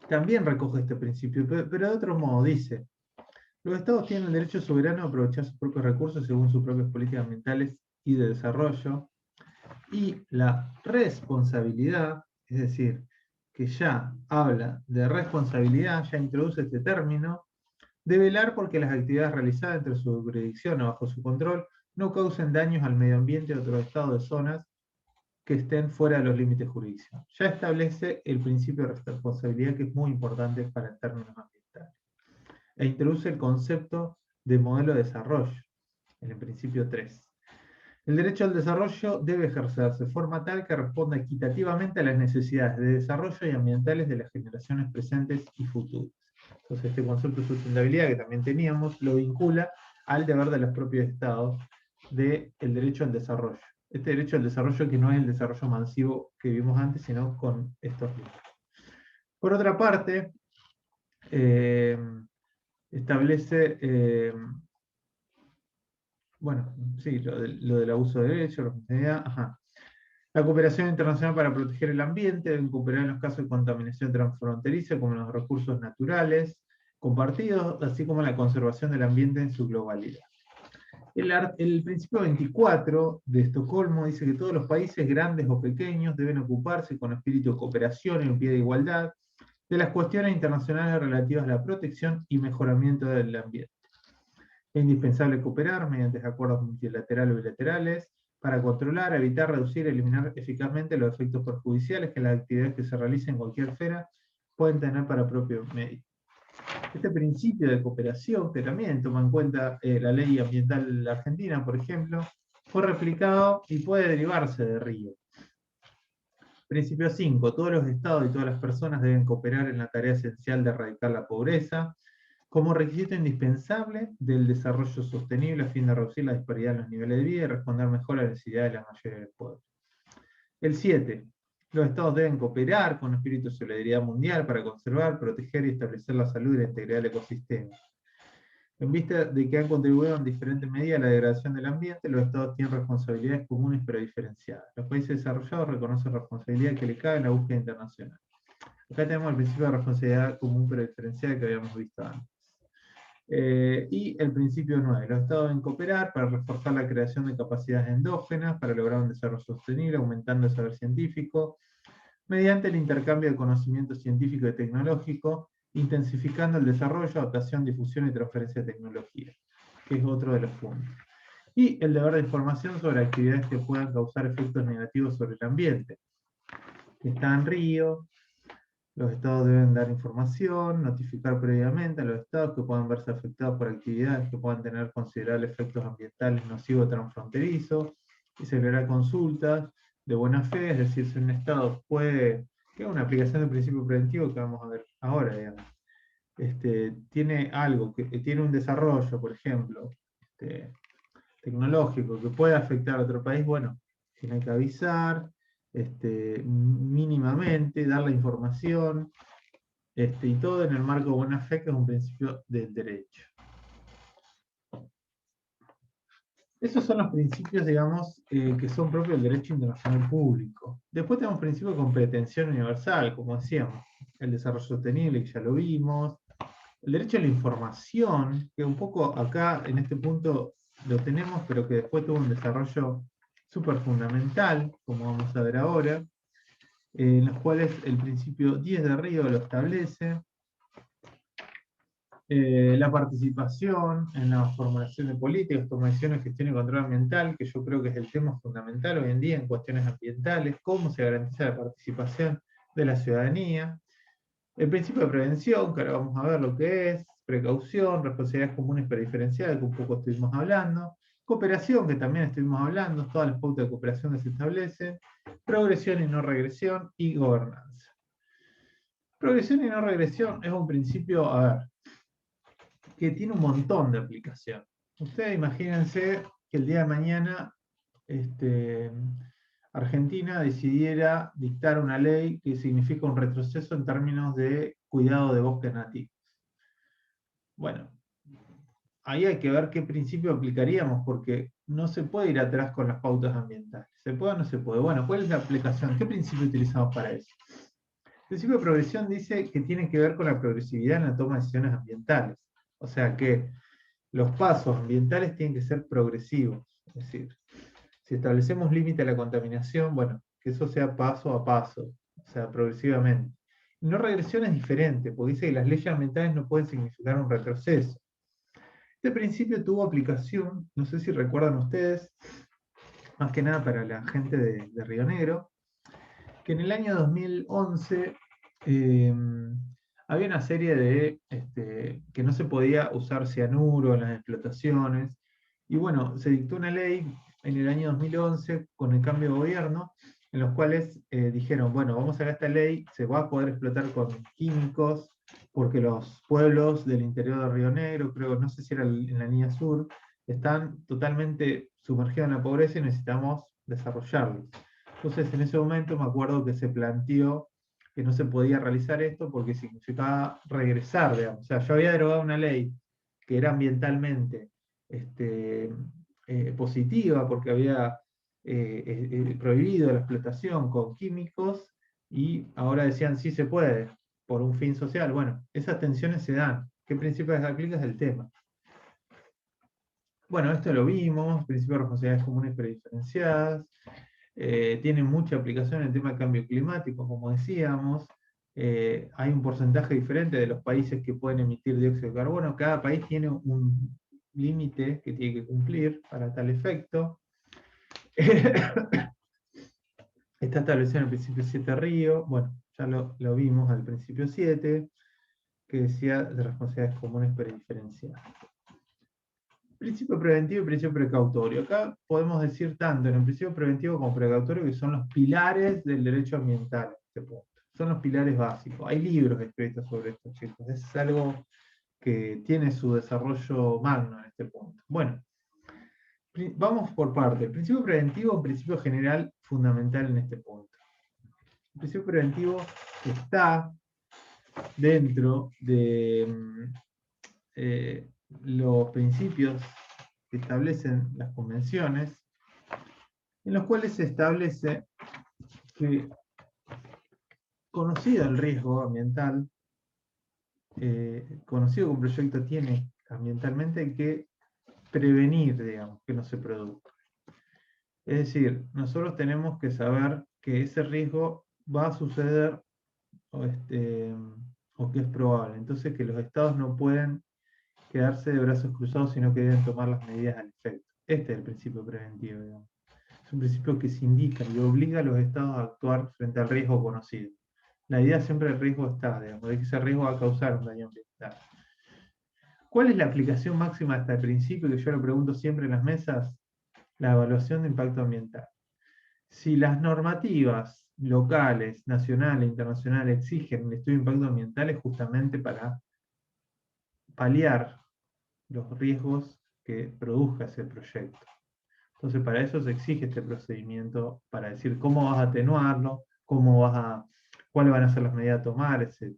también recoge este principio, pero de otro modo dice, los estados tienen el derecho soberano a aprovechar sus propios recursos según sus propias políticas ambientales y de desarrollo, y la responsabilidad, es decir, que ya habla de responsabilidad, ya introduce este término, de velar porque las actividades realizadas entre su jurisdicción o bajo su control no causen daños al medio ambiente de otros estados de zonas que estén fuera de los límites jurisdiccionales. Ya establece el principio de responsabilidad, que es muy importante para el términos ambientales. E introduce el concepto de modelo de desarrollo, en el principio 3. El derecho al desarrollo debe ejercerse de forma tal que responda equitativamente a las necesidades de desarrollo y ambientales de las generaciones presentes y futuras. Entonces, este concepto de sustentabilidad que también teníamos lo vincula al deber de los propios estados del derecho al desarrollo. Este derecho al desarrollo que no es el desarrollo masivo que vimos antes, sino con estos límites. Por otra parte, establece, bueno, sí, lo del abuso de derechos, responsabilidad, ajá. La cooperación internacional para proteger el ambiente debe cooperar en los casos de contaminación transfronteriza, como en los recursos naturales compartidos, así como la conservación del ambiente en su globalidad. El principio 24 de Estocolmo dice que todos los países, grandes o pequeños, deben ocuparse con espíritu de cooperación y en pie de igualdad de las cuestiones internacionales relativas a la protección y mejoramiento del ambiente. Es indispensable cooperar mediante acuerdos multilaterales o bilaterales para controlar, evitar, reducir y eliminar eficazmente los efectos perjudiciales que las actividades que se realicen en cualquier esfera pueden tener para propio medio. Este principio de cooperación, que también toma en cuenta la ley ambiental argentina, por ejemplo, fue replicado y puede derivarse de Río. Principio 5. Todos los estados y todas las personas deben cooperar en la tarea esencial de erradicar la pobreza, como requisito indispensable del desarrollo sostenible a fin de reducir la disparidad en los niveles de vida y responder mejor a las necesidades de la mayoría del pueblo. El 7. Los estados deben cooperar con espíritu de solidaridad mundial para conservar, proteger y establecer la salud y la integridad del ecosistema. En vista de que han contribuido en diferentes medidas a la degradación del ambiente, los estados tienen responsabilidades comunes pero diferenciadas. Los países desarrollados reconocen la responsabilidad que le cabe en la búsqueda internacional. Acá tenemos el principio de responsabilidad común pero diferenciada que habíamos visto antes. Y el principio 9. Los estados deben cooperar para reforzar la creación de capacidades endógenas, para lograr un desarrollo sostenible, aumentando el saber científico, mediante el intercambio de conocimiento científico y tecnológico, intensificando el desarrollo, adaptación, difusión y transferencia de tecnología, que es otro de los puntos. Y el deber de información sobre actividades que puedan causar efectos negativos sobre el ambiente, que está en Río. Los estados deben dar información, notificar previamente a los estados que puedan verse afectados por actividades que puedan tener considerables efectos ambientales nocivos transfronterizos, y celebrar consultas de buena fe, es decir, si un estado puede, que es una aplicación del principio preventivo que vamos a ver ahora, digamos, tiene algo, que tiene un desarrollo, por ejemplo, tecnológico que puede afectar a otro país, bueno, tiene que avisar, mínimamente, dar la información, y todo en el marco de buena fe, que es un principio del derecho. Esos son los principios, digamos, que son propios del derecho internacional público. Después tenemos principios con pretensión universal, como decíamos, el desarrollo sostenible, que ya lo vimos, el derecho a la información, que un poco acá, en este punto, lo tenemos, pero que después tuvo un desarrollo súper fundamental, como vamos a ver ahora, en los cuales el principio 10 de Río lo establece. La participación en la formulación de políticas, toma de decisiones, gestión y control ambiental, que yo creo que es el tema fundamental hoy en día en cuestiones ambientales, cómo se garantiza la participación de la ciudadanía. El principio de prevención, que ahora vamos a ver lo que es, precaución, responsabilidades comunes pero diferenciadas, que un poco estuvimos hablando, Cooperación, que también estuvimos hablando, todas las pautas de cooperación que se establecen, progresión y no regresión, y gobernanza. Progresión y no regresión es un principio, a ver, que tiene un montón de aplicación. Ustedes imagínense que el día de mañana Argentina decidiera dictar una ley que significa un retroceso en términos de cuidado de bosques nativos. Bueno, ahí hay que ver qué principio aplicaríamos, porque no se puede ir atrás con las pautas ambientales. ¿Se puede o no se puede? Bueno, ¿cuál es la aplicación? ¿Qué principio utilizamos para eso? El principio de progresión dice que tiene que ver con la progresividad en la toma de decisiones ambientales. O sea que los pasos ambientales tienen que ser progresivos. Es decir, si establecemos límite a la contaminación, bueno, que eso sea paso a paso, o sea, progresivamente. Y no regresión es diferente, porque dice que las leyes ambientales no pueden significar un retroceso. Este principio tuvo aplicación, no sé si recuerdan ustedes, más que nada para la gente de Río Negro, que en el año 2011 había una serie de que no se podía usar cianuro en las explotaciones, y bueno, se dictó una ley en el año 2011 con el cambio de gobierno, en los cuales dijeron, bueno, vamos a hacer esta ley, se va a poder explotar con químicos, porque los pueblos del interior de Río Negro, creo, no sé si era en la línea sur, están totalmente sumergidos en la pobreza y necesitamos desarrollarlos. Entonces, en ese momento me acuerdo que se planteó que no se podía realizar esto porque significaba regresar, digamos. O sea, yo había derogado una ley que era ambientalmente positiva porque había prohibido la explotación con químicos y ahora decían sí se puede por un fin social. Bueno, esas tensiones se dan. ¿Qué principio se aplica? Es el tema. Bueno, esto lo vimos, principio de responsabilidades comunes prediferenciadas. Tiene mucha aplicación en el tema del cambio climático, como decíamos. Hay un porcentaje diferente de los países que pueden emitir dióxido de carbono. Cada país tiene un límite que tiene que cumplir para tal efecto. Está establecido en el principio 7 Río. Bueno, ya lo vimos al principio 7, que decía de responsabilidades comunes prediferenciadas. Principio preventivo y principio precautorio. Acá podemos decir tanto en el principio preventivo como precautorio que son los pilares del derecho ambiental. Son los pilares básicos. Hay libros escritos sobre esto, chicos. Es algo que tiene su desarrollo magno en este punto. Bueno, vamos por parte. El principio preventivo es un principio general fundamental en este punto. El principio preventivo está dentro de los principios que establecen las convenciones, en los cuales se establece que, conocido el riesgo ambiental, conocido que un proyecto tiene ambientalmente, hay que prevenir, digamos, que no se produzca. Es decir, nosotros tenemos que saber que ese riesgo va a suceder o que es probable. Entonces, que los estados no pueden quedarse de brazos cruzados, sino que deben tomar las medidas al efecto. Este es el principio preventivo, digamos. Es un principio que se indica y obliga a los estados a actuar frente al riesgo conocido. La idea siempre del riesgo está, digamos, de que ese riesgo va a causar un daño ambiental. ¿Cuál es la aplicación máxima de este principio? Que yo lo pregunto siempre en las mesas, la evaluación de impacto ambiental. Si las normativas locales, nacionales, internacionales exigen el estudio de impacto ambiental es justamente para paliar los riesgos que produzca ese proyecto. Entonces, para eso se exige este procedimiento para decir cómo vas a atenuarlo, cuáles van a ser las medidas a tomar, etc.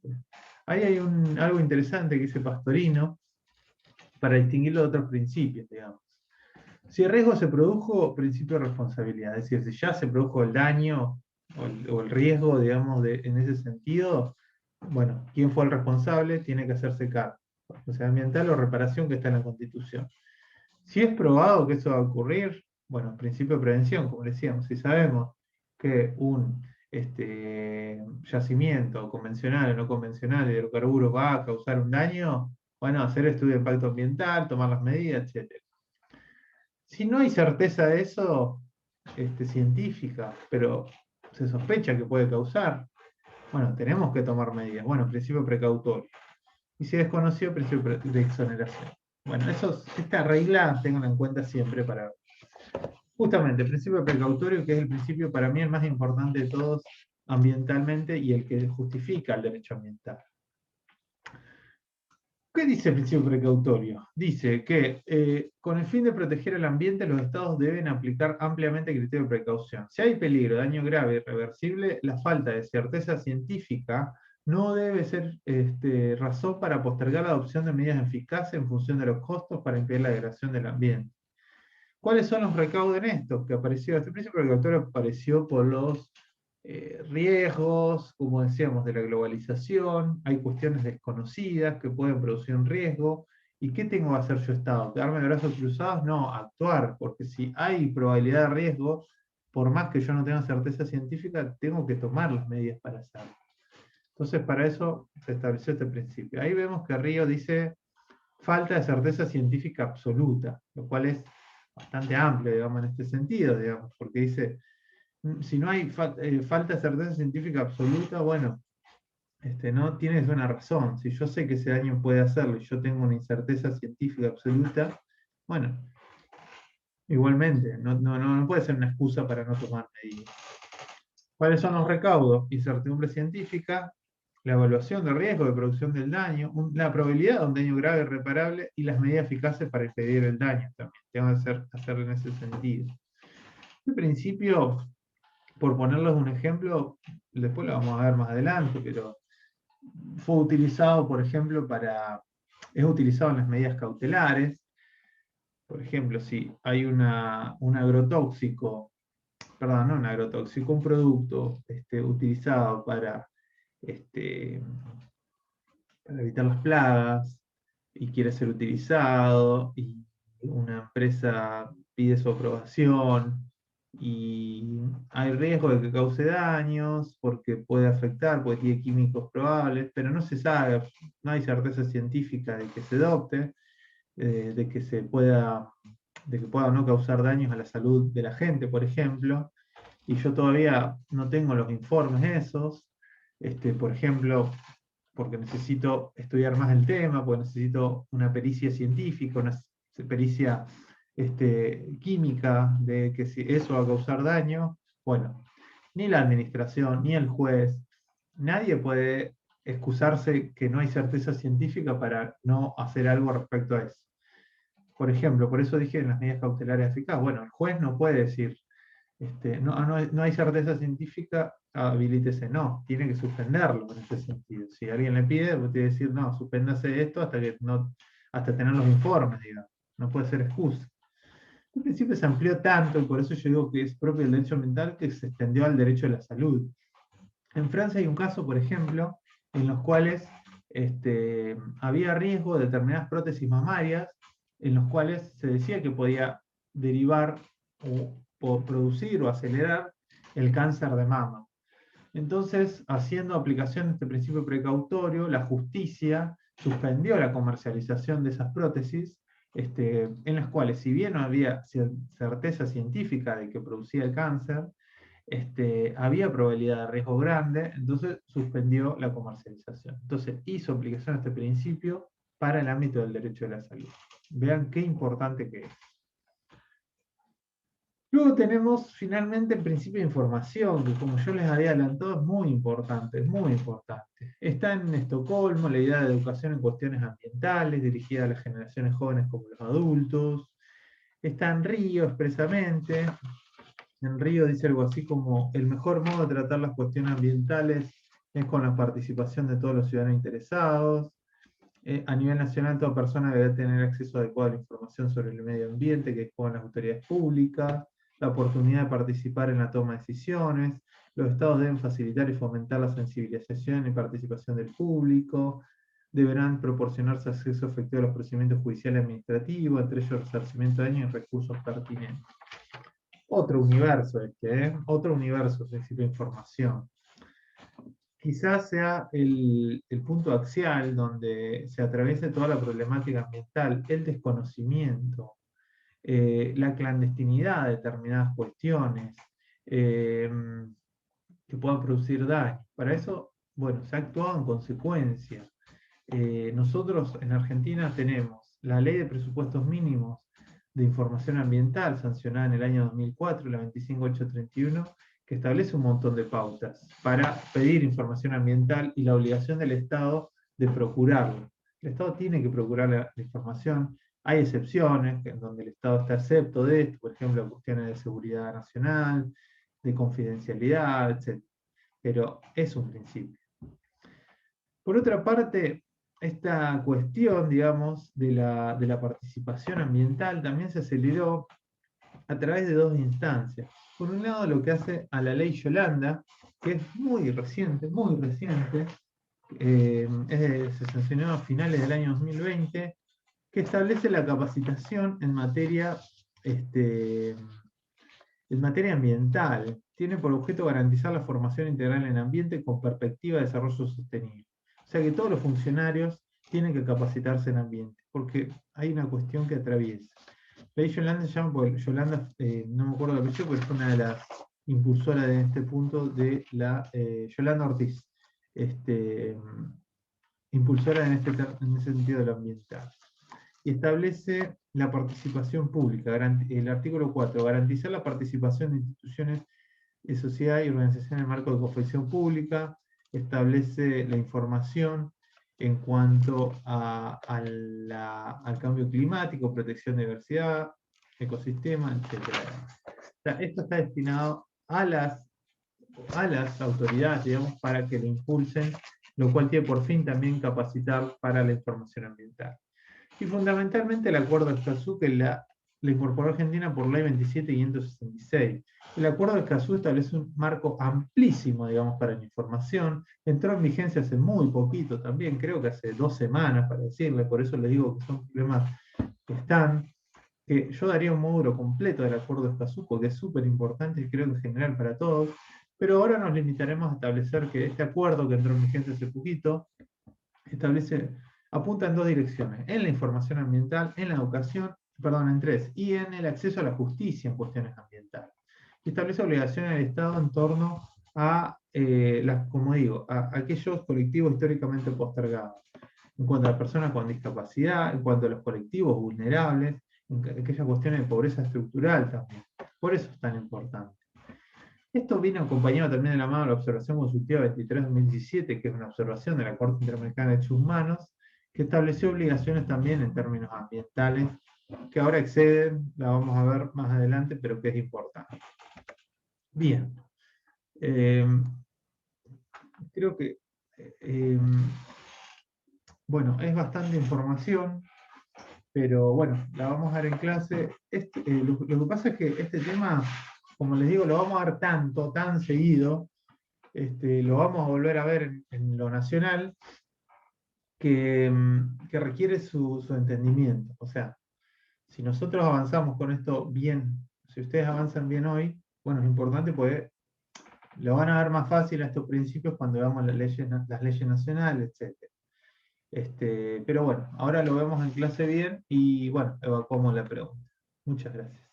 Ahí hay algo interesante que dice Pastorino para distinguirlo de otros principios, digamos. Si el riesgo se produjo, principio de responsabilidad, es decir, si ya se produjo el daño o el riesgo, digamos, en ese sentido, bueno, ¿quién fue el responsable? Tiene que hacerse cargo. Responsabilidad ambiental o reparación que está en la Constitución. Si es probado que eso va a ocurrir, bueno, principio de prevención, como decíamos, si sabemos que un yacimiento convencional o no convencional de hidrocarburos va a causar un daño, bueno, hacer estudio de impacto ambiental, tomar las medidas, etc. Si no hay certeza de eso, científica, pero se sospecha que puede causar, bueno, tenemos que tomar medidas. Bueno, principio precautorio. Y si es desconocido, principio de exoneración. Bueno, esta regla tengan en cuenta siempre para, justamente, el principio precautorio, que es el principio para mí el más importante de todos ambientalmente y el que justifica el derecho ambiental. ¿Qué dice el principio precautorio? Dice que con el fin de proteger el ambiente, los estados deben aplicar ampliamente criterio de precaución. Si hay peligro, daño grave, irreversible, la falta de certeza científica no debe ser razón para postergar la adopción de medidas eficaces en función de los costos para impedir la degradación del ambiente. ¿Cuáles son los recaudos en esto? Que apareció, este principio precautorio apareció por los riesgos, como decíamos, de la globalización, hay cuestiones desconocidas que pueden producir un riesgo. ¿Y qué tengo que hacer yo, Estado? ¿Quedarme de brazos cruzados? No, actuar, porque si hay probabilidad de riesgo, por más que yo no tenga certeza científica, tengo que tomar las medidas para hacerlo. Entonces, para eso se estableció este principio. Ahí vemos que Río dice falta de certeza científica absoluta, lo cual es bastante amplio, digamos, en este sentido, digamos, porque dice, si no hay falta de certeza científica absoluta, bueno, no tienes una razón. Si yo sé que ese daño puede hacerlo y yo tengo una incerteza científica absoluta, bueno, igualmente, no puede ser una excusa para no tomar medidas. ¿Cuáles son los recaudos? Incertidumbre científica, la evaluación de riesgo de producción del daño, la probabilidad de un daño grave e irreparable y las medidas eficaces para impedir el daño también. Tengo que hacerlo en ese sentido. En principio, por ponerles un ejemplo, después lo vamos a ver más adelante, pero fue utilizado, por ejemplo, es utilizado en las medidas cautelares. Por ejemplo, si hay un agrotóxico, perdón, no un agrotóxico, un producto utilizado este, para evitar las plagas y quiere ser utilizado y una empresa pide su aprobación y hay riesgo de que cause daños porque puede afectar, porque tiene químicos probables, pero no se sabe, no hay certeza científica de que se adopte, de que de que pueda o no causar daños a la salud de la gente, por ejemplo, y yo todavía no tengo los informes esos, por ejemplo, porque necesito estudiar más el tema, porque necesito una pericia científica, una pericia química de que si eso va a causar daño, bueno, ni la administración, ni el juez, nadie puede excusarse que no hay certeza científica para no hacer algo respecto a eso. Por ejemplo, por eso dije en las medidas cautelares eficaces, bueno, el juez no puede decir, no hay certeza científica, habilítese, no, tiene que suspenderlo en ese sentido. Si alguien le pide, tiene que decir, no, suspéndase esto hasta tener los informes, digamos. No puede ser excusa. En principio se amplió tanto, y por eso yo digo que es propio del derecho ambiental, que se extendió al derecho a la salud. En Francia hay un caso, por ejemplo, en los cuales había riesgo de determinadas prótesis mamarias, en los cuales se decía que podía derivar o producir o acelerar el cáncer de mama. Entonces, haciendo aplicación de este principio precautorio, la justicia suspendió la comercialización de esas prótesis, en las cuales, si bien no había certeza científica de que producía el cáncer, había probabilidad de riesgo grande, entonces suspendió la comercialización. Entonces hizo aplicación a este principio para el ámbito del derecho de la salud. Vean qué importante que es. Luego tenemos finalmente el principio de información, que como yo les había adelantado es muy importante, es muy importante. Está en Estocolmo la idea de educación en cuestiones ambientales, dirigida a las generaciones jóvenes como los adultos. Está en Río expresamente. En Río dice algo así como, el mejor modo de tratar las cuestiones ambientales es con la participación de todos los ciudadanos interesados. A nivel nacional, toda persona debe tener acceso adecuado a la información sobre el medio ambiente que dispongan las autoridades públicas, la oportunidad de participar en la toma de decisiones, los estados deben facilitar y fomentar la sensibilización y participación del público, deberán proporcionarse acceso efectivo a los procedimientos judiciales y administrativos, entre ellos resarcimiento de daños y recursos pertinentes. Otro universo otro universo, principio de información. Quizás sea el punto axial donde se atraviesa toda la problemática ambiental, el desconocimiento, la clandestinidad de determinadas cuestiones que puedan producir daño. Para eso, bueno, se ha actuado en consecuencia. Nosotros en Argentina tenemos la Ley de Presupuestos Mínimos de Información Ambiental, sancionada en el año 2004, la 25831, que establece un montón de pautas para pedir información ambiental y la obligación del Estado de procurarla. El Estado tiene que procurar la información. Hay excepciones en donde el Estado está excepto de esto, por ejemplo, cuestiones de seguridad nacional, de confidencialidad, etc. Pero es un principio. Por otra parte, esta cuestión, digamos, de la participación ambiental también se aceleró a través de dos instancias. Por un lado, lo que hace a la ley Yolanda, que es muy reciente, se sancionó a finales del año 2020, que establece la capacitación en materia ambiental. Tiene por objeto garantizar la formación integral en ambiente con perspectiva de desarrollo sostenible. O sea que todos los funcionarios tienen que capacitarse en ambiente, porque hay una cuestión que atraviesa. La ley Yolanda se llama, porque Yolanda, no me acuerdo el apellido, pero fue una de las impulsoras de este punto de la Yolanda Ortiz, impulsora en ese sentido de lo ambiental. Y establece la participación pública, el artículo 4, garantizar la participación de instituciones de sociedad y organización en el marco de confección pública, establece la información en cuanto al cambio climático, protección de diversidad, ecosistema, etc. O sea, esto está destinado a las autoridades, digamos, para que lo impulsen, lo cual tiene por fin también capacitar para la información ambiental. Y fundamentalmente el Acuerdo de Escazú, que la incorporó Argentina por Ley 27.566. El Acuerdo de Escazú establece un marco amplísimo, digamos, para la información. Entró en vigencia hace muy poquito también, creo que hace 2 semanas, para decirle, por eso les digo que son problemas que están. Que yo daría un módulo completo del Acuerdo de Escazú, porque es súper importante y creo que en general para todos. Pero ahora nos limitaremos a establecer que este acuerdo, que entró en vigencia hace poquito, apunta en dos direcciones: en la información ambiental, en la educación, perdón, en tres, y en el acceso a la justicia en cuestiones ambientales. Y establece obligaciones del Estado en torno a, como digo, a aquellos colectivos históricamente postergados, en cuanto a las personas con discapacidad, en cuanto a los colectivos vulnerables, en aquellas cuestiones de pobreza estructural también. Por eso es tan importante. Esto viene acompañado también de la mano de la observación consultiva 23-2017, que es una observación de la Corte Interamericana de Derechos Humanos, que estableció obligaciones también en términos ambientales, que ahora exceden, la vamos a ver más adelante, pero que es importante. Bien. Creo que, bueno, es bastante información, pero bueno, la vamos a ver en clase. Lo que pasa es que este tema, como les digo, lo vamos a ver tan seguido, lo vamos a volver a ver en lo nacional, que requiere su entendimiento. O sea, si nosotros avanzamos con esto bien, si ustedes avanzan bien hoy, bueno, es importante porque lo van a ver más fácil a estos principios cuando veamos las leyes nacionales, etc. Pero bueno, ahora lo vemos en clase bien y bueno, evacuamos la pregunta. Muchas gracias.